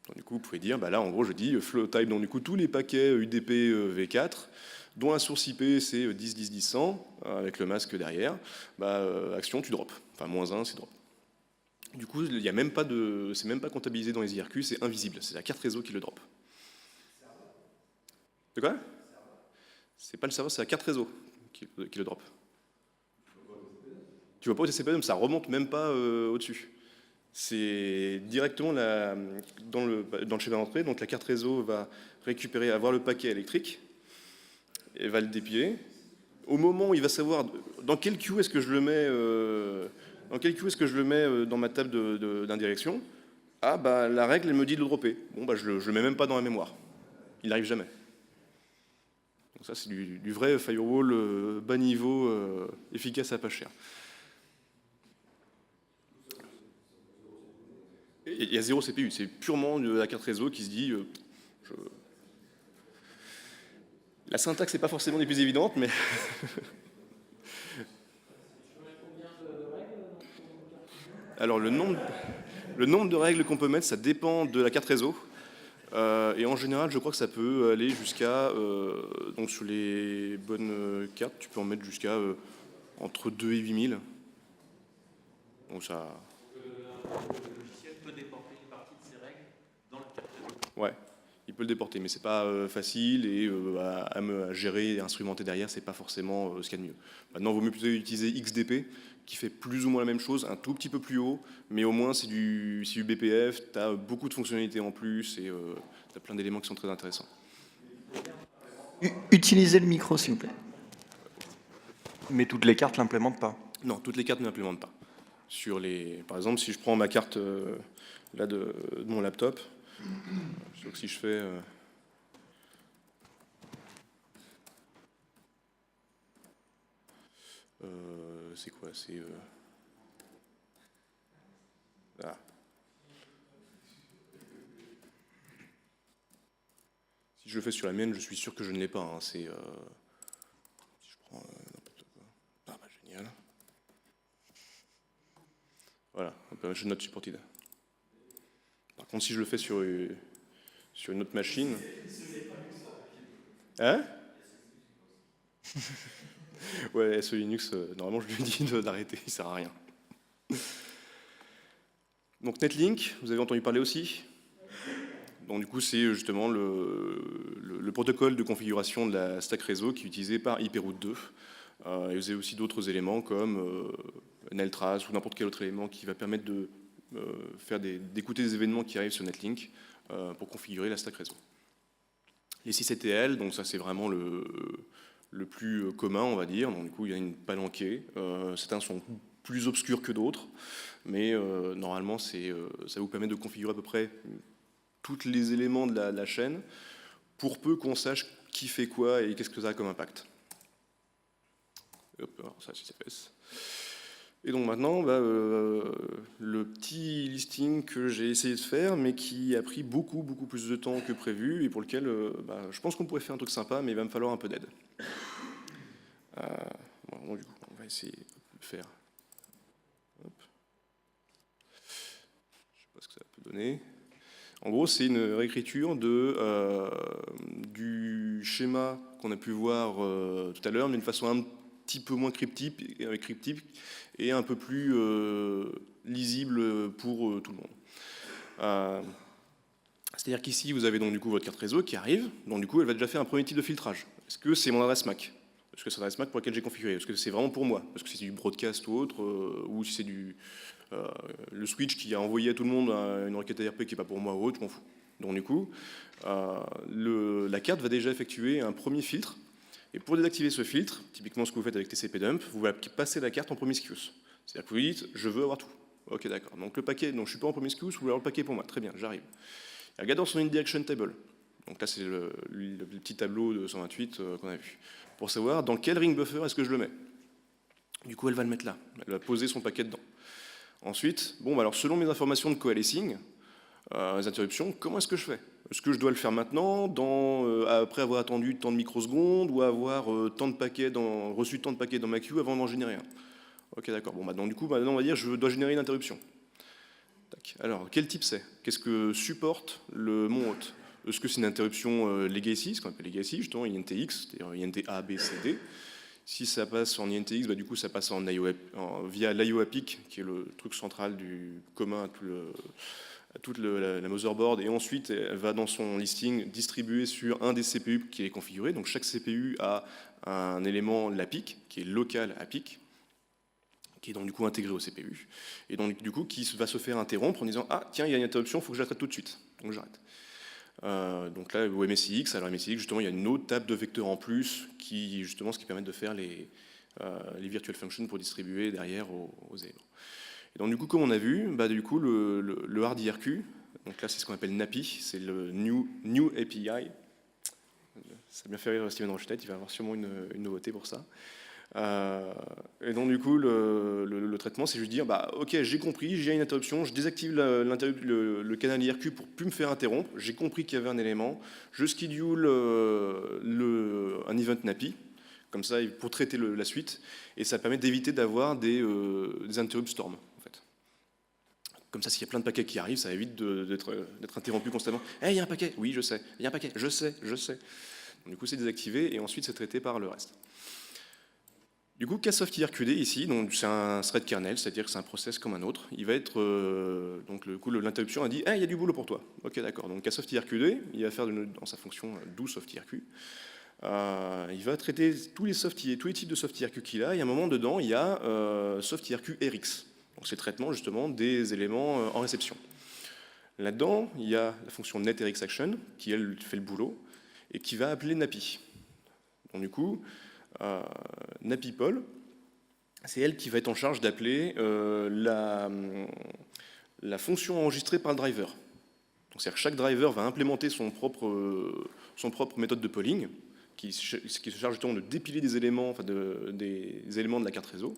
Donc, du coup, vous pouvez dire, là, en gros, je dis flow type, donc du coup, tous les paquets UDP v4, dont la source IP, c'est 10.10.10.100, avec le masque derrière, action, tu drops. Enfin, -1, c'est drop. Du coup, c'est même pas comptabilisé dans les IRQ, c'est invisible. C'est la carte réseau qui le drop. De quoi? C'est pas le serveur, c'est la carte réseau qui le drop. Tu vois pas au TCP/IP, ça remonte même pas au-dessus. C'est directement dans le schéma d'entrée, donc la carte réseau va récupérer, avoir le paquet électrique, et va le dépiler. Au moment où il va savoir dans quel queue est-ce que je le mets, dans ma table d'indirection, ah bah la règle elle me dit de le dropper. Bon bah je le mets même pas dans la mémoire. Il n'arrive jamais. Donc ça c'est du vrai firewall bas niveau, efficace à pas cher. Il y a zéro CPU, c'est purement de la carte réseau qui se dit. La syntaxe n'est pas forcément des plus évidentes, mais. Alors le nombre de règles qu'on peut mettre, ça dépend de la carte réseau. Et en général, je crois que ça peut aller jusqu'à. Donc sur les bonnes cartes, tu peux en mettre jusqu'à entre 2 et 8000. Donc ça. Le logiciel peut déporter une partie de ces règles dans le carte réseau. Ouais, il peut le déporter, mais c'est pas facile et à gérer et instrumenter derrière, c'est pas forcément ce qu'il y a de mieux. Maintenant, il vaut mieux plutôt utiliser XDP, qui fait plus ou moins la même chose, un tout petit peu plus haut, mais au moins c'est du BPF, tu as beaucoup de fonctionnalités en plus et tu as plein d'éléments qui sont très intéressants. Utilisez le micro, s'il vous plaît. Mais toutes les cartes l'implémentent pas. Non, toutes les cartes ne l'implémentent pas. Par exemple, si je prends ma carte là de mon laptop, donc si je fais c'est quoi? C'est ah. Si je le fais sur la mienne, je suis sûr que je ne l'ai pas. Hein. Si je prends n'importe quoi. Ah bah génial. Voilà, je note supported. Par contre, si je le fais sur une autre machine. Hein? Ouais, SE Linux, normalement je lui dis d'arrêter, il sert à rien. Donc Netlink, vous avez entendu parler aussi. Donc du coup, c'est justement le protocole de configuration de la stack réseau qui est utilisé par hyperroute 2. Et vous avez aussi d'autres éléments comme Neltrace ou n'importe quel autre élément qui va permettre d'écouter des événements qui arrivent sur Netlink pour configurer la stack réseau. Les sysETL, donc ça c'est vraiment le plus commun, on va dire. Donc du coup, il y a une palanquée. Certains sont plus obscurs que d'autres, mais normalement, ça vous permet de configurer à peu près tous les éléments de la chaîne, pour peu qu'on sache qui fait quoi et qu'est-ce que ça a comme impact. Hop, alors ça, SysFS. Et donc maintenant, le petit listing que j'ai essayé de faire, mais qui a pris beaucoup plus de temps que prévu, et pour lequel je pense qu'on pourrait faire un truc sympa, mais il va me falloir un peu d'aide. Bon, du coup, on va essayer de faire. Hop. Je ne sais pas ce que ça peut donner. En gros, c'est une réécriture du schéma qu'on a pu voir tout à l'heure, mais d'une façon un petit peu moins cryptique et un peu plus lisible pour tout le monde. C'est-à-dire qu'ici, vous avez donc du coup votre carte réseau qui arrive, donc du coup, elle va déjà faire un premier type de filtrage. Est-ce que c'est mon adresse MAC? Est-ce que c'est l'adresse MAC pour laquelle j'ai configuré? Est-ce que c'est vraiment pour moi? Parce que c'est du broadcast ou autre, ou si c'est le switch qui a envoyé à tout le monde une requête ARP qui n'est pas pour moi ou autre, je m'en fous. Donc du coup, la carte va déjà effectuer un premier filtre. Et pour désactiver ce filtre, typiquement ce que vous faites avec TCP-dump, vous passez la carte en promiscuous. C'est-à-dire que vous dites, je veux avoir tout. Ok, d'accord. Donc le paquet, donc je ne suis pas en promiscuous, vous voulez avoir le paquet pour moi. Très bien, j'arrive. Regardez dans son indirection table. Donc là, c'est le petit tableau de 128 qu'on a vu. Pour savoir dans quel ring buffer est-ce que je le mets. Du coup, elle va le mettre là. Elle va poser son paquet dedans. Ensuite, alors selon mes informations de coalescing, les interruptions, comment est-ce que je fais? Est-ce que je dois le faire maintenant, après avoir attendu tant de microsecondes, ou avoir reçu tant de paquets dans ma queue avant d'en générer un? Ok, d'accord. Bon, du coup, maintenant, on va dire je dois générer une interruption. Tac. Alors, quel type c'est? Qu'est-ce que supporte mon hôte? Est-ce que c'est une interruption legacy, ce qu'on appelle legacy, justement, INTX, c'est-à-dire INT A, B, C, D? Si ça passe en INTX, du coup ça passe via l'IO APIC, qui est le truc central commun à toute la motherboard, et ensuite elle va dans son listing distribuer sur un des CPU qui est configuré. Donc chaque CPU a un élément l'APIC, qui est local APIC, qui est donc du coup intégré au CPU, et donc du coup qui va se faire interrompre en disant « Ah tiens, il y a une interruption, il faut que je la traite tout de suite ». Donc j'arrête. Donc là, au MSIX, alors MSIX, justement, il y a une autre table de vecteurs en plus qui permettent de faire les virtual functions pour distribuer derrière aux éléments. Et donc du coup, comme on a vu, du coup, le hard IRQ, donc là c'est ce qu'on appelle NAPI, c'est le New API. Ça a bien fait rire Steven Rochette, il va avoir sûrement une nouveauté pour ça. Et donc du coup le traitement c'est juste dire ok, j'ai compris, j'ai une interruption, je désactive le canal IRQ pour plus me faire interrompre, j'ai compris qu'il y avait un élément, je schedule un event NAPI comme ça pour traiter la suite, et ça permet d'éviter d'avoir des interrupt storm en fait. Comme ça, s'il y a plein de paquets qui arrivent, ça évite d'être interrompu constamment. Il y a un paquet, oui je sais, il y a un paquet, je sais. Donc, du coup c'est désactivé et ensuite c'est traité par le reste. Du coup, KSoftIRQD ici, c'est un thread kernel, c'est-à-dire que c'est un process comme un autre. Il va être, l'interruption a dit « il y a du boulot pour toi ». Ok, d'accord. Donc KSoftIRQD, il va faire dans sa fonction doSoftIRQ. Il va traiter tous les types de SoftIRQ qu'il a, et à un moment dedans, il y a SoftIRQ RX. Donc c'est le traitement justement des éléments en réception. Là-dedans, il y a la fonction netRxAction, qui elle fait le boulot, et qui va appeler NAPI. Donc du coup, NAPIPOL, c'est elle qui va être en charge d'appeler la fonction enregistrée par le driver. Donc c'est-à-dire que chaque driver va implémenter son propre méthode de polling, qui se charge justement de dépiler des éléments, des éléments de la carte réseau.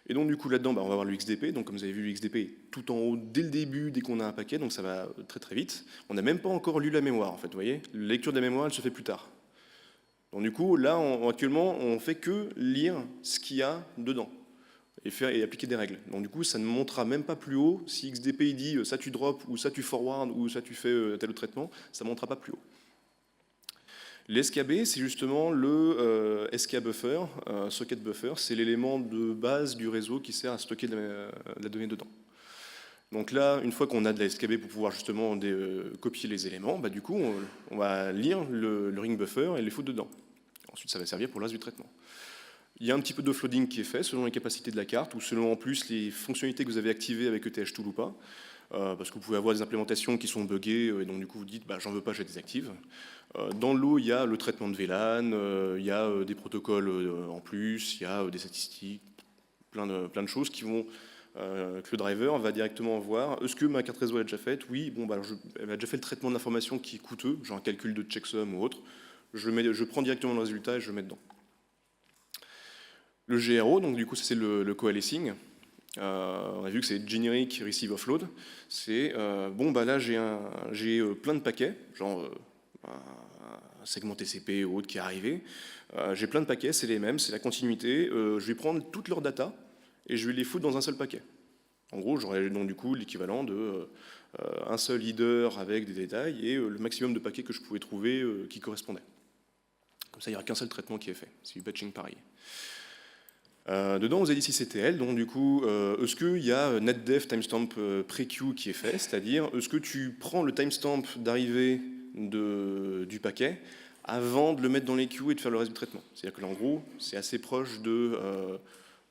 Et donc du coup là-dedans, on va avoir le XDP. Donc comme vous avez vu, le XDP est tout en haut dès le début, dès qu'on a un paquet, donc ça va très très vite. On n'a même pas encore lu la mémoire en fait, vous voyez. La lecture de la mémoire, elle se fait plus tard. Donc du coup, là, actuellement, on ne fait que lire ce qu'il y a dedans et appliquer des règles. Donc du coup, ça ne montera même pas plus haut. Si XDP il dit ça tu drop, ou ça tu forward, ou ça tu fais tel autre traitement, ça ne montera pas plus haut. L'SKB, c'est justement le SK buffer, socket buffer, c'est l'élément de base du réseau qui sert à stocker de la donnée dedans. Donc là, une fois qu'on a de la SKB pour pouvoir justement copier les éléments, du coup, on va lire le ring buffer et les foutre dedans. Ensuite, ça va servir pour le reste du traitement. Il y a un petit peu d'offloading qui est fait selon les capacités de la carte ou selon en plus les fonctionnalités que vous avez activées avec ETH-Tool ou pas. Parce que vous pouvez avoir des implémentations qui sont buggées et donc du coup vous dites j'en veux pas, je les désactive. Dans l'eau, il y a le traitement de VLAN, il y a des protocoles en plus, il y a des statistiques, plein de choses qui vont que le driver va directement voir. Est-ce que ma carte réseau est déjà faite? Oui, elle a déjà fait le traitement de l'information qui est coûteux, genre un calcul de checksum ou autre. Je prends directement le résultat et je le mets dedans. Le GRO, donc du coup c'est le coalescing. On a vu que c'est Generic Receive Offload. C'est là j'ai plein de paquets, genre un segment TCP ou autre qui est arrivé. J'ai plein de paquets, c'est les mêmes, c'est la continuité. Je vais prendre toutes leurs data et je vais les foutre dans un seul paquet. En gros, j'aurai donc du coup l'équivalent de un seul header avec des détails et le maximum de paquets que je pouvais trouver qui correspondaient. Comme ça, il n'y aura qu'un seul traitement qui est fait. C'est du batching pareil. Dedans, vous avez dit CTL, donc du coup, est-ce qu'il y a netdef timestamp pre-queue qui est fait, c'est-à-dire est-ce que tu prends le timestamp d'arrivée du paquet avant de le mettre dans les queues et de faire le reste du traitement. C'est-à-dire que là, en gros, c'est assez proche de...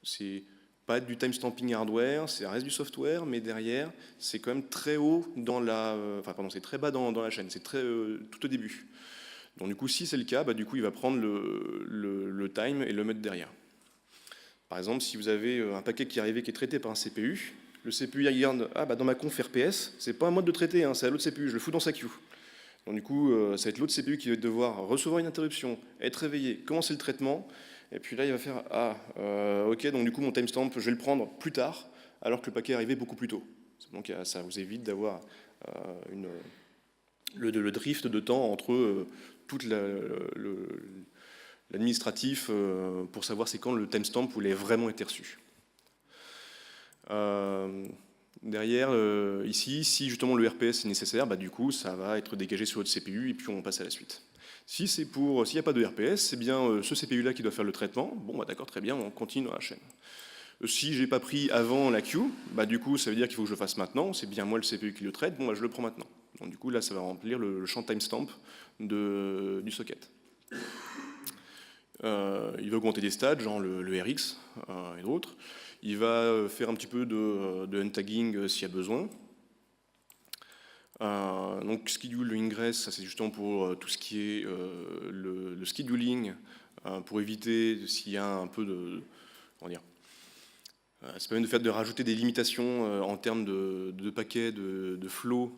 c'est pas du timestamping hardware, c'est un reste du software, mais derrière, c'est quand même très haut dans la... c'est très bas dans la chaîne, c'est tout au début. Donc du coup, si c'est le cas, du coup, il va prendre le time et le mettre derrière. Par exemple, si vous avez un paquet qui est arrivé qui est traité par un CPU, le CPU il regarde, dans ma conf RPS, c'est pas un mode de traiter, c'est à l'autre CPU, je le fous dans sa queue. Donc du coup, ça va être l'autre CPU qui va devoir recevoir une interruption, être réveillé, commencer le traitement, et puis là il va faire ok, donc du coup mon timestamp, je vais le prendre plus tard, alors que le paquet est arrivé beaucoup plus tôt. Donc ça vous évite d'avoir le drift de temps entre toute l'administratif pour savoir c'est quand le timestamp où il a vraiment été reçu. Derrière, ici, si justement le RPS est nécessaire, bah, du coup, ça va être dégagé sur votre CPU et puis on passe à la suite. S'il n'y a pas de RPS, c'est bien ce CPU-là qui doit faire le traitement. Bon, bah, d'accord, très bien, on continue dans la chaîne. Si j'ai pas pris avant la queue, bah, du coup, ça veut dire qu'il faut que je le fasse maintenant. C'est bien moi le CPU qui le traite, bon, bah, je le prends maintenant. Donc du coup, là, ça va remplir le champ timestamp du socket. Il va augmenter des stats, genre le RX et d'autres. Il va faire un petit peu de untagging s'il y a besoin. Donc schedule ingress, ça c'est justement pour tout ce qui est le scheduling, pour éviter s'il y a un peu de... Comment dire, ça permet de rajouter des limitations en termes de paquets, de flow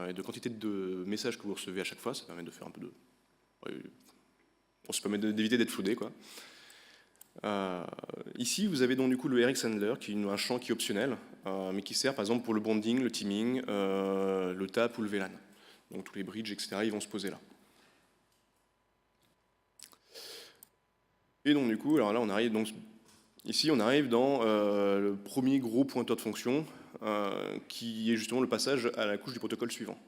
et de quantité de messages que vous recevez à chaque fois. Ça permet de faire un peu de... ça permet d'éviter d'être floudé, quoi. Ici, vous avez donc du coup le RX Handler, qui est un champ qui est optionnel, mais qui sert par exemple pour le bonding, le teaming, le tap ou le VLAN. Donc tous les bridges, etc., ils vont se poser là. Et donc du coup, alors là, on arrive donc ici, on arrive dans le premier gros pointeur de fonction, qui est justement le passage à la couche du protocole suivant.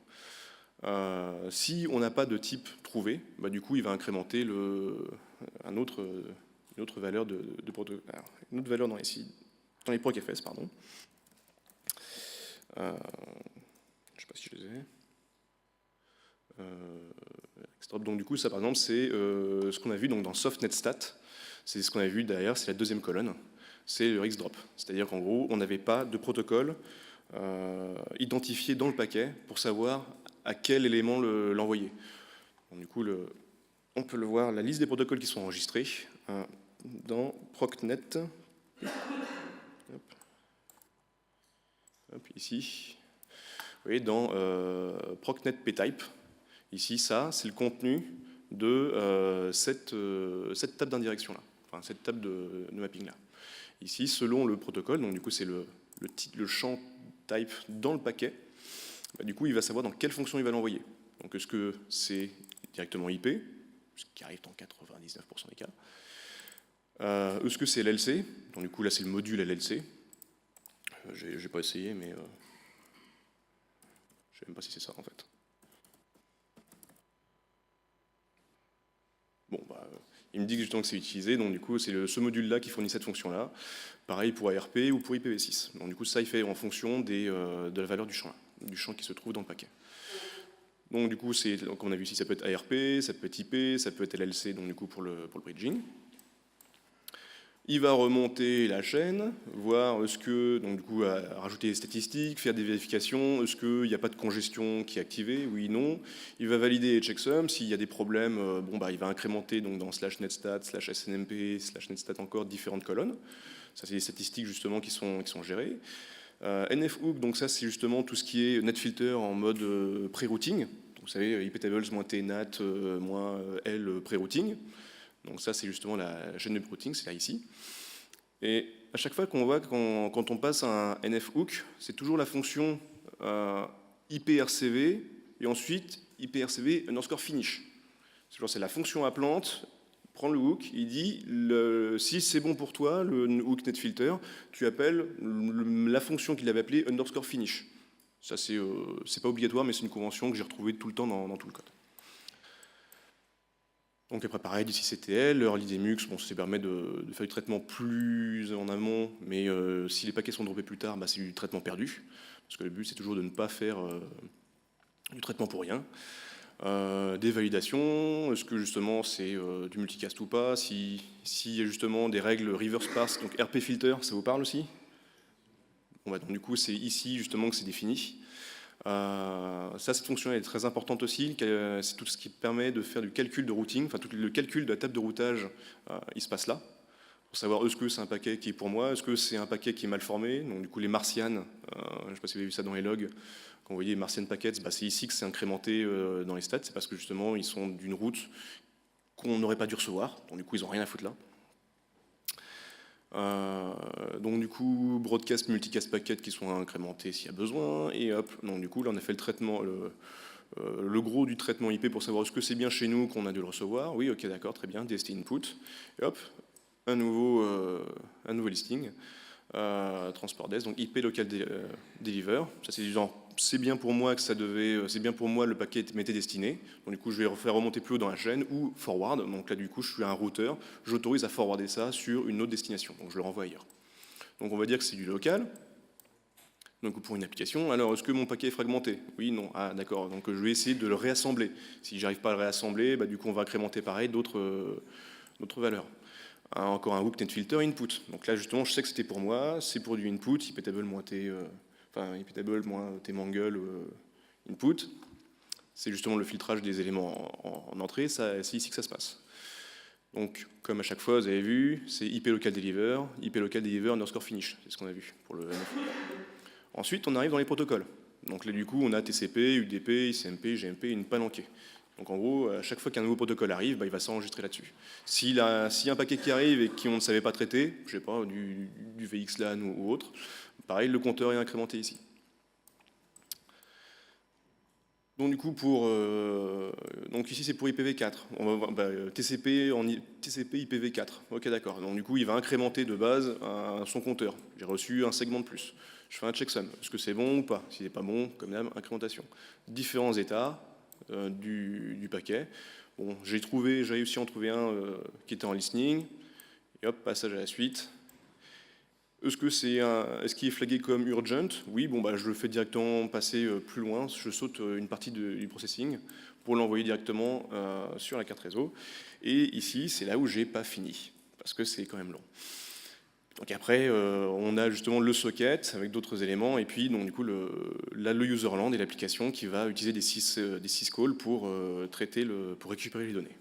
Si on n'a pas de type trouvé, bah, du coup, il va incrémenter une autre valeur de protocole, une autre valeur dans les procfs, pardon. Je ne sais pas si je les ai. Donc du coup, ça par exemple, c'est ce qu'on a vu donc, dans SoftNetStat. C'est ce qu'on a vu derrière, c'est la deuxième colonne. C'est le RxDrop. C'est-à-dire qu'en gros, on n'avait pas de protocole identifié dans le paquet pour savoir à quel élément l'envoyer. Du coup, on peut le voir, la liste des protocoles qui sont enregistrés dans procnet. Hop, ici. Vous voyez, dans procnet ptype. Ici, ça, c'est le contenu de cette table d'indirection-là, enfin cette table de mapping-là. Ici, selon le protocole, donc du coup, c'est le champ type dans le paquet, bah, du coup, il va savoir dans quelle fonction il va l'envoyer. Donc, est-ce que c'est directement IP, ce qui arrive dans 99% des cas. Est-ce que c'est l'LC? Donc, du coup, là, c'est le module LLC. J'ai pas essayé, mais je sais même pas si c'est ça, en fait. Bon, bah, il me dit justement que c'est utilisé, donc du coup, c'est ce module-là qui fournit cette fonction-là. Pareil pour ARP ou pour IPv6. Donc du coup, ça, il fait en fonction de la valeur du champ qui se trouve dans le paquet. Donc du coup, comme on a vu ici, ça peut être ARP, ça peut être IP, ça peut être LLC, donc du coup pour le bridging. Il va remonter la chaîne, voir est-ce que, donc du coup, rajouter des statistiques, faire des vérifications, est-ce qu'il n'y a pas de congestion qui est activée, oui, non. Il va valider les checksums, s'il y a des problèmes, bon, bah, il va incrémenter donc, dans /netstat, /snmp, /netstat encore différentes colonnes. Ça, c'est des statistiques justement qui sont gérées. NFHook, donc ça, c'est justement tout ce qui est netfilter en mode pré-routing. Vous savez, iptables -t nat -l pré-routing. Donc ça, c'est justement la chaîne de routing, c'est là ici. Et à chaque fois qu'on voit, quand on passe un NFHook, c'est toujours la fonction IPRCV et ensuite IPRCV underscore finish. C'est la fonction appelante, prend le hook, il dit si c'est bon pour toi, le hook netfilter, tu appelles la fonction qu'il avait appelée underscore finish. Ça, c'est pas obligatoire, mais c'est une convention que j'ai retrouvée tout le temps dans tout le code. Donc après pareil, du sysctl, early demux, bon, ça permet de faire du traitement plus en amont, mais si les paquets sont droppés plus tard, bah, c'est du traitement perdu, parce que le but c'est toujours de ne pas faire du traitement pour rien. Des validations, est-ce que justement c'est du multicast ou pas, s'il y a justement des règles reverse parse, donc RP filter, ça vous parle aussi? Bon, bah, donc du coup c'est ici justement que c'est défini. Cette fonction est très importante aussi, c'est tout ce qui permet de faire du calcul de routing, enfin tout le calcul de la table de routage, il se passe là, pour savoir est-ce que c'est un paquet qui est pour moi, est-ce que c'est un paquet qui est mal formé, donc du coup les martianes, je ne sais pas si vous avez vu ça dans les logs, quand vous voyez martian packets, bah, c'est ici que c'est incrémenté dans les stats, c'est parce que justement ils sont d'une route qu'on n'aurait pas dû recevoir, donc du coup ils n'ont rien à foutre là. Donc du coup, broadcast, multicast packets qui sont incrémentés s'il y a besoin, et hop, donc du coup là on a fait le traitement, le gros du traitement IP pour savoir est-ce que c'est bien chez nous qu'on a dû le recevoir, oui, ok, d'accord, très bien, DST input, et hop, un nouveau listing. transport des, donc IP local deliver. Ça c'est du genre, c'est bien pour moi que c'est bien pour moi le paquet m'était destiné. Donc du coup je vais faire remonter plus haut dans la chaîne ou forward. Donc là du coup je suis un routeur, j'autorise à forwarder ça sur une autre destination. Donc je le renvoie ailleurs. Donc on va dire que c'est du local. Donc pour une application, alors est-ce que mon paquet est fragmenté? Oui, non. Ah d'accord, donc je vais essayer de le réassembler. Si j'arrive pas à le réassembler, bah, du coup on va incrémenter pareil d'autres valeurs. Encore un hook net filter input. Donc là justement je sais que c'était pour moi, c'est pour du input, iptable moins t, iptable moins tmangle input. C'est justement le filtrage des éléments en entrée, c'est ici que ça se passe. Donc comme à chaque fois vous avez vu, c'est IP local deliver underscore finish, c'est ce qu'on a vu pour le NF. Ensuite, on arrive dans les protocoles. Donc là, du coup, on a TCP, UDP, ICMP, GMP, une palanquée. Donc en gros, à chaque fois qu'un nouveau protocole arrive, bah, il va s'enregistrer là-dessus. S'il y a un paquet qui arrive et qu'on ne savait pas traiter, je sais pas, du VXLAN ou autre, pareil, le compteur est incrémenté ici. Donc du coup, donc ici c'est pour IPv4. TCP IPv4. Ok, d'accord. Donc du coup, il va incrémenter de base son compteur. J'ai reçu un segment de plus. Je fais un checksum. Est-ce que c'est bon ou pas? Si c'est pas bon, comme d'hab, incrémentation. Différents états du paquet. Bon, j'ai réussi à en trouver un qui était en listening. Et hop, passage à la suite. Est-ce qu'il est flagué comme urgent? Oui, bon, bah, je le fais directement passer plus loin. Je saute une partie du processing pour l'envoyer directement sur la carte réseau. Et ici, c'est là où j'ai pas fini, parce que c'est quand même long. Donc après, on a justement le socket avec d'autres éléments, et puis donc, du coup, le userland et l'application qui va utiliser des syscalls pour pour récupérer les données.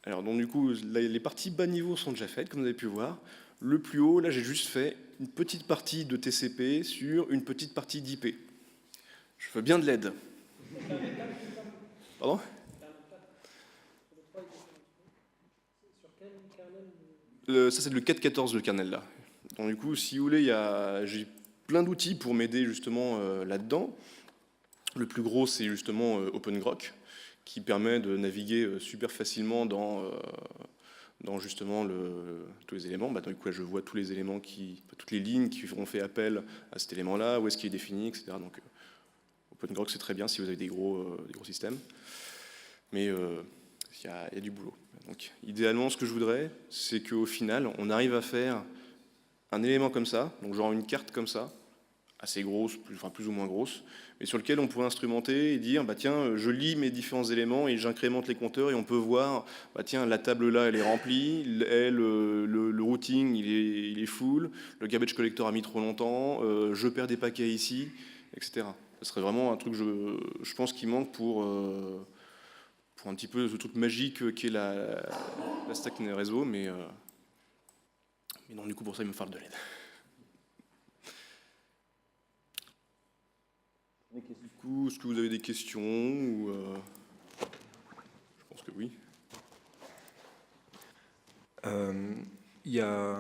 Alors donc du coup, les parties bas niveau sont déjà faites, comme vous avez pu voir. Le plus haut, là, j'ai juste fait une petite partie de TCP sur une petite partie d'IP. Je veux bien de l'aide. Pardon? Ça, c'est le 4.14, le kernel, là. Donc du coup, si vous voulez, j'ai plein d'outils pour m'aider justement là-dedans. Le plus gros, c'est justement OpenGrok, qui permet de naviguer super facilement dans justement tous les éléments. Du coup, là, je vois tous les éléments toutes les lignes qui ont fait appel à cet élément-là, où est-ce qu'il est défini, etc. Donc, OpenGrok, c'est très bien si vous avez des gros systèmes. Mais il y a du boulot. Donc, idéalement, ce que je voudrais, c'est qu'au final, on arrive à faire un élément comme ça, donc genre une carte comme ça, assez grosse, plus ou moins grosse, mais sur lequel on pourrait instrumenter et dire, bah tiens, je lis mes différents éléments et j'incrémente les compteurs et on peut voir, bah tiens, la table là, elle est remplie, le routing, il est full, le garbage collector a mis trop longtemps, je perds des paquets ici, etc. Ce serait vraiment un truc, je pense, qui manque pour un petit peu ce truc magique qui est la stack réseau, mais non, du coup, pour ça, il me faut de l'aide. Du coup, est-ce que vous avez des questions ou Je pense que oui. Il y a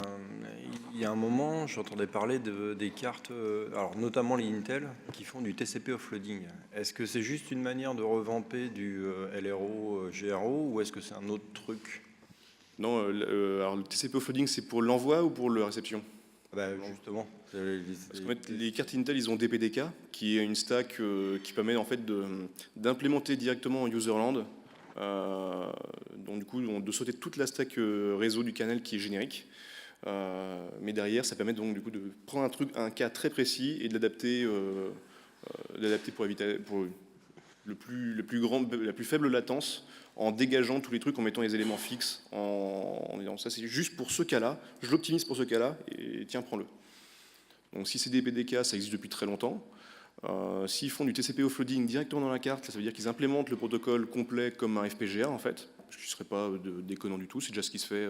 un moment, j'entendais parler des cartes, alors notamment les Intel, qui font du TCP offloading. Est-ce que c'est juste une manière de revamper du LRO, GRO, ou est-ce que c'est un autre truc? Non, alors le TCP offloading, c'est pour l'envoi ou pour la réception? Justement. Parce qu'en fait, les cartes Intel, ils ont DPDK, qui est une stack qui permet en fait d'implémenter directement en userland. Donc du coup, de sauter toute la stack réseau du kernel qui est générique. Mais derrière, ça permet donc du coup de prendre un cas très précis et de l'adapter pour éviter la plus faible latence, en dégageant tous les trucs, en mettant les éléments fixes, en disant ça c'est juste pour ce cas-là, je l'optimise pour ce cas-là, et tiens, prends-le. Donc si c'est des PDK, ça existe depuis très longtemps. S'ils font du TCP offloading directement dans la carte, ça veut dire qu'ils implémentent le protocole complet comme un FPGA en fait, ce qui ne serait pas déconnant du tout, c'est déjà ce qui se fait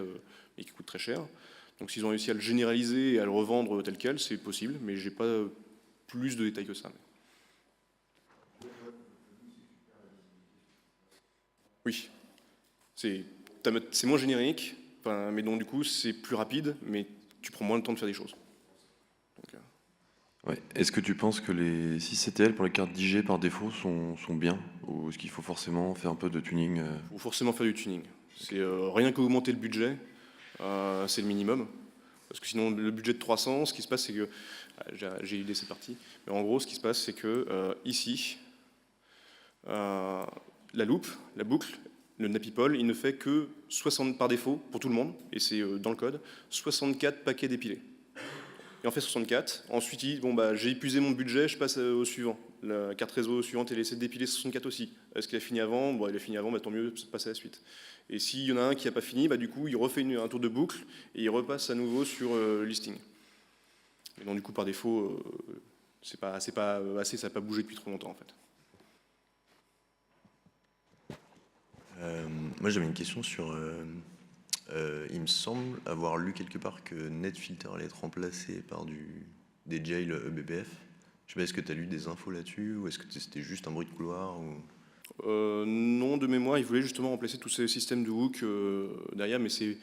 et qui coûte très cher. Donc s'ils ont réussi à le généraliser et à le revendre tel quel, c'est possible, mais j'ai pas plus de détails que ça. Oui, c'est moins générique, mais donc du coup c'est plus rapide, mais tu prends moins de temps de faire des choses. Donc, ouais. Est-ce que tu penses que les 6CTL pour les cartes d'IG par défaut sont bien, ou est-ce qu'il faut forcément faire un peu de tuning Il faut forcément faire du tuning. C'est rien qu'augmenter le budget. c'est le minimum. Parce que sinon, le budget de 300, ce qui se passe, c'est que... J'ai idée, c'est parti. Mais en gros, ce qui se passe, c'est que ici, la loupe, la boucle, le NaPyPol, il ne fait que 60 par défaut, pour tout le monde, et c'est dans le code, 64 paquets dépilés. Il en fait 64. Ensuite, il dit, bon, bah, j'ai épuisé mon budget, je passe au suivant. La carte réseau suivante, elle essaie de dépiler 64 aussi. Est-ce qu'il a fini avant? Bon, il a fini avant, bah, tant mieux, passer à la suite. Et s'il y en a un qui n'a pas fini, bah, du coup, il refait un tour de boucle et il repasse à nouveau sur listing. Et donc, du coup, par défaut, c'est pas assez, ça n'a pas bougé depuis trop longtemps, en fait. Moi, j'avais une question sur... il me semble avoir lu quelque part que NetFilter allait être remplacé par des jails eBPF. Je sais pas, est-ce que tu as lu des infos là-dessus ou est-ce que c'était juste un bruit de couloir ou... Non, de mémoire, ils voulaient justement remplacer tous ces systèmes de hook derrière, mais c'est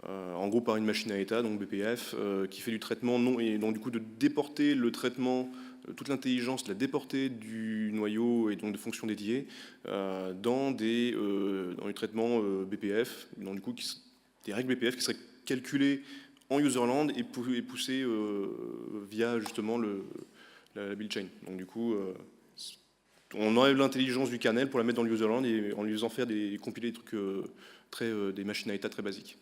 en gros par une machine à état, donc BPF, qui fait du traitement, et donc du coup de déporter le traitement, toute l'intelligence, de la déporter du noyau et donc de fonctions dédiées dans du traitement BPF, donc du coup des règles BPF qui seraient calculées en userland et poussées via justement la build chain. Donc du coup, on enlève l'intelligence du kernel pour la mettre dans le userland et en lui faisant faire compiler des trucs des machines à état très basiques.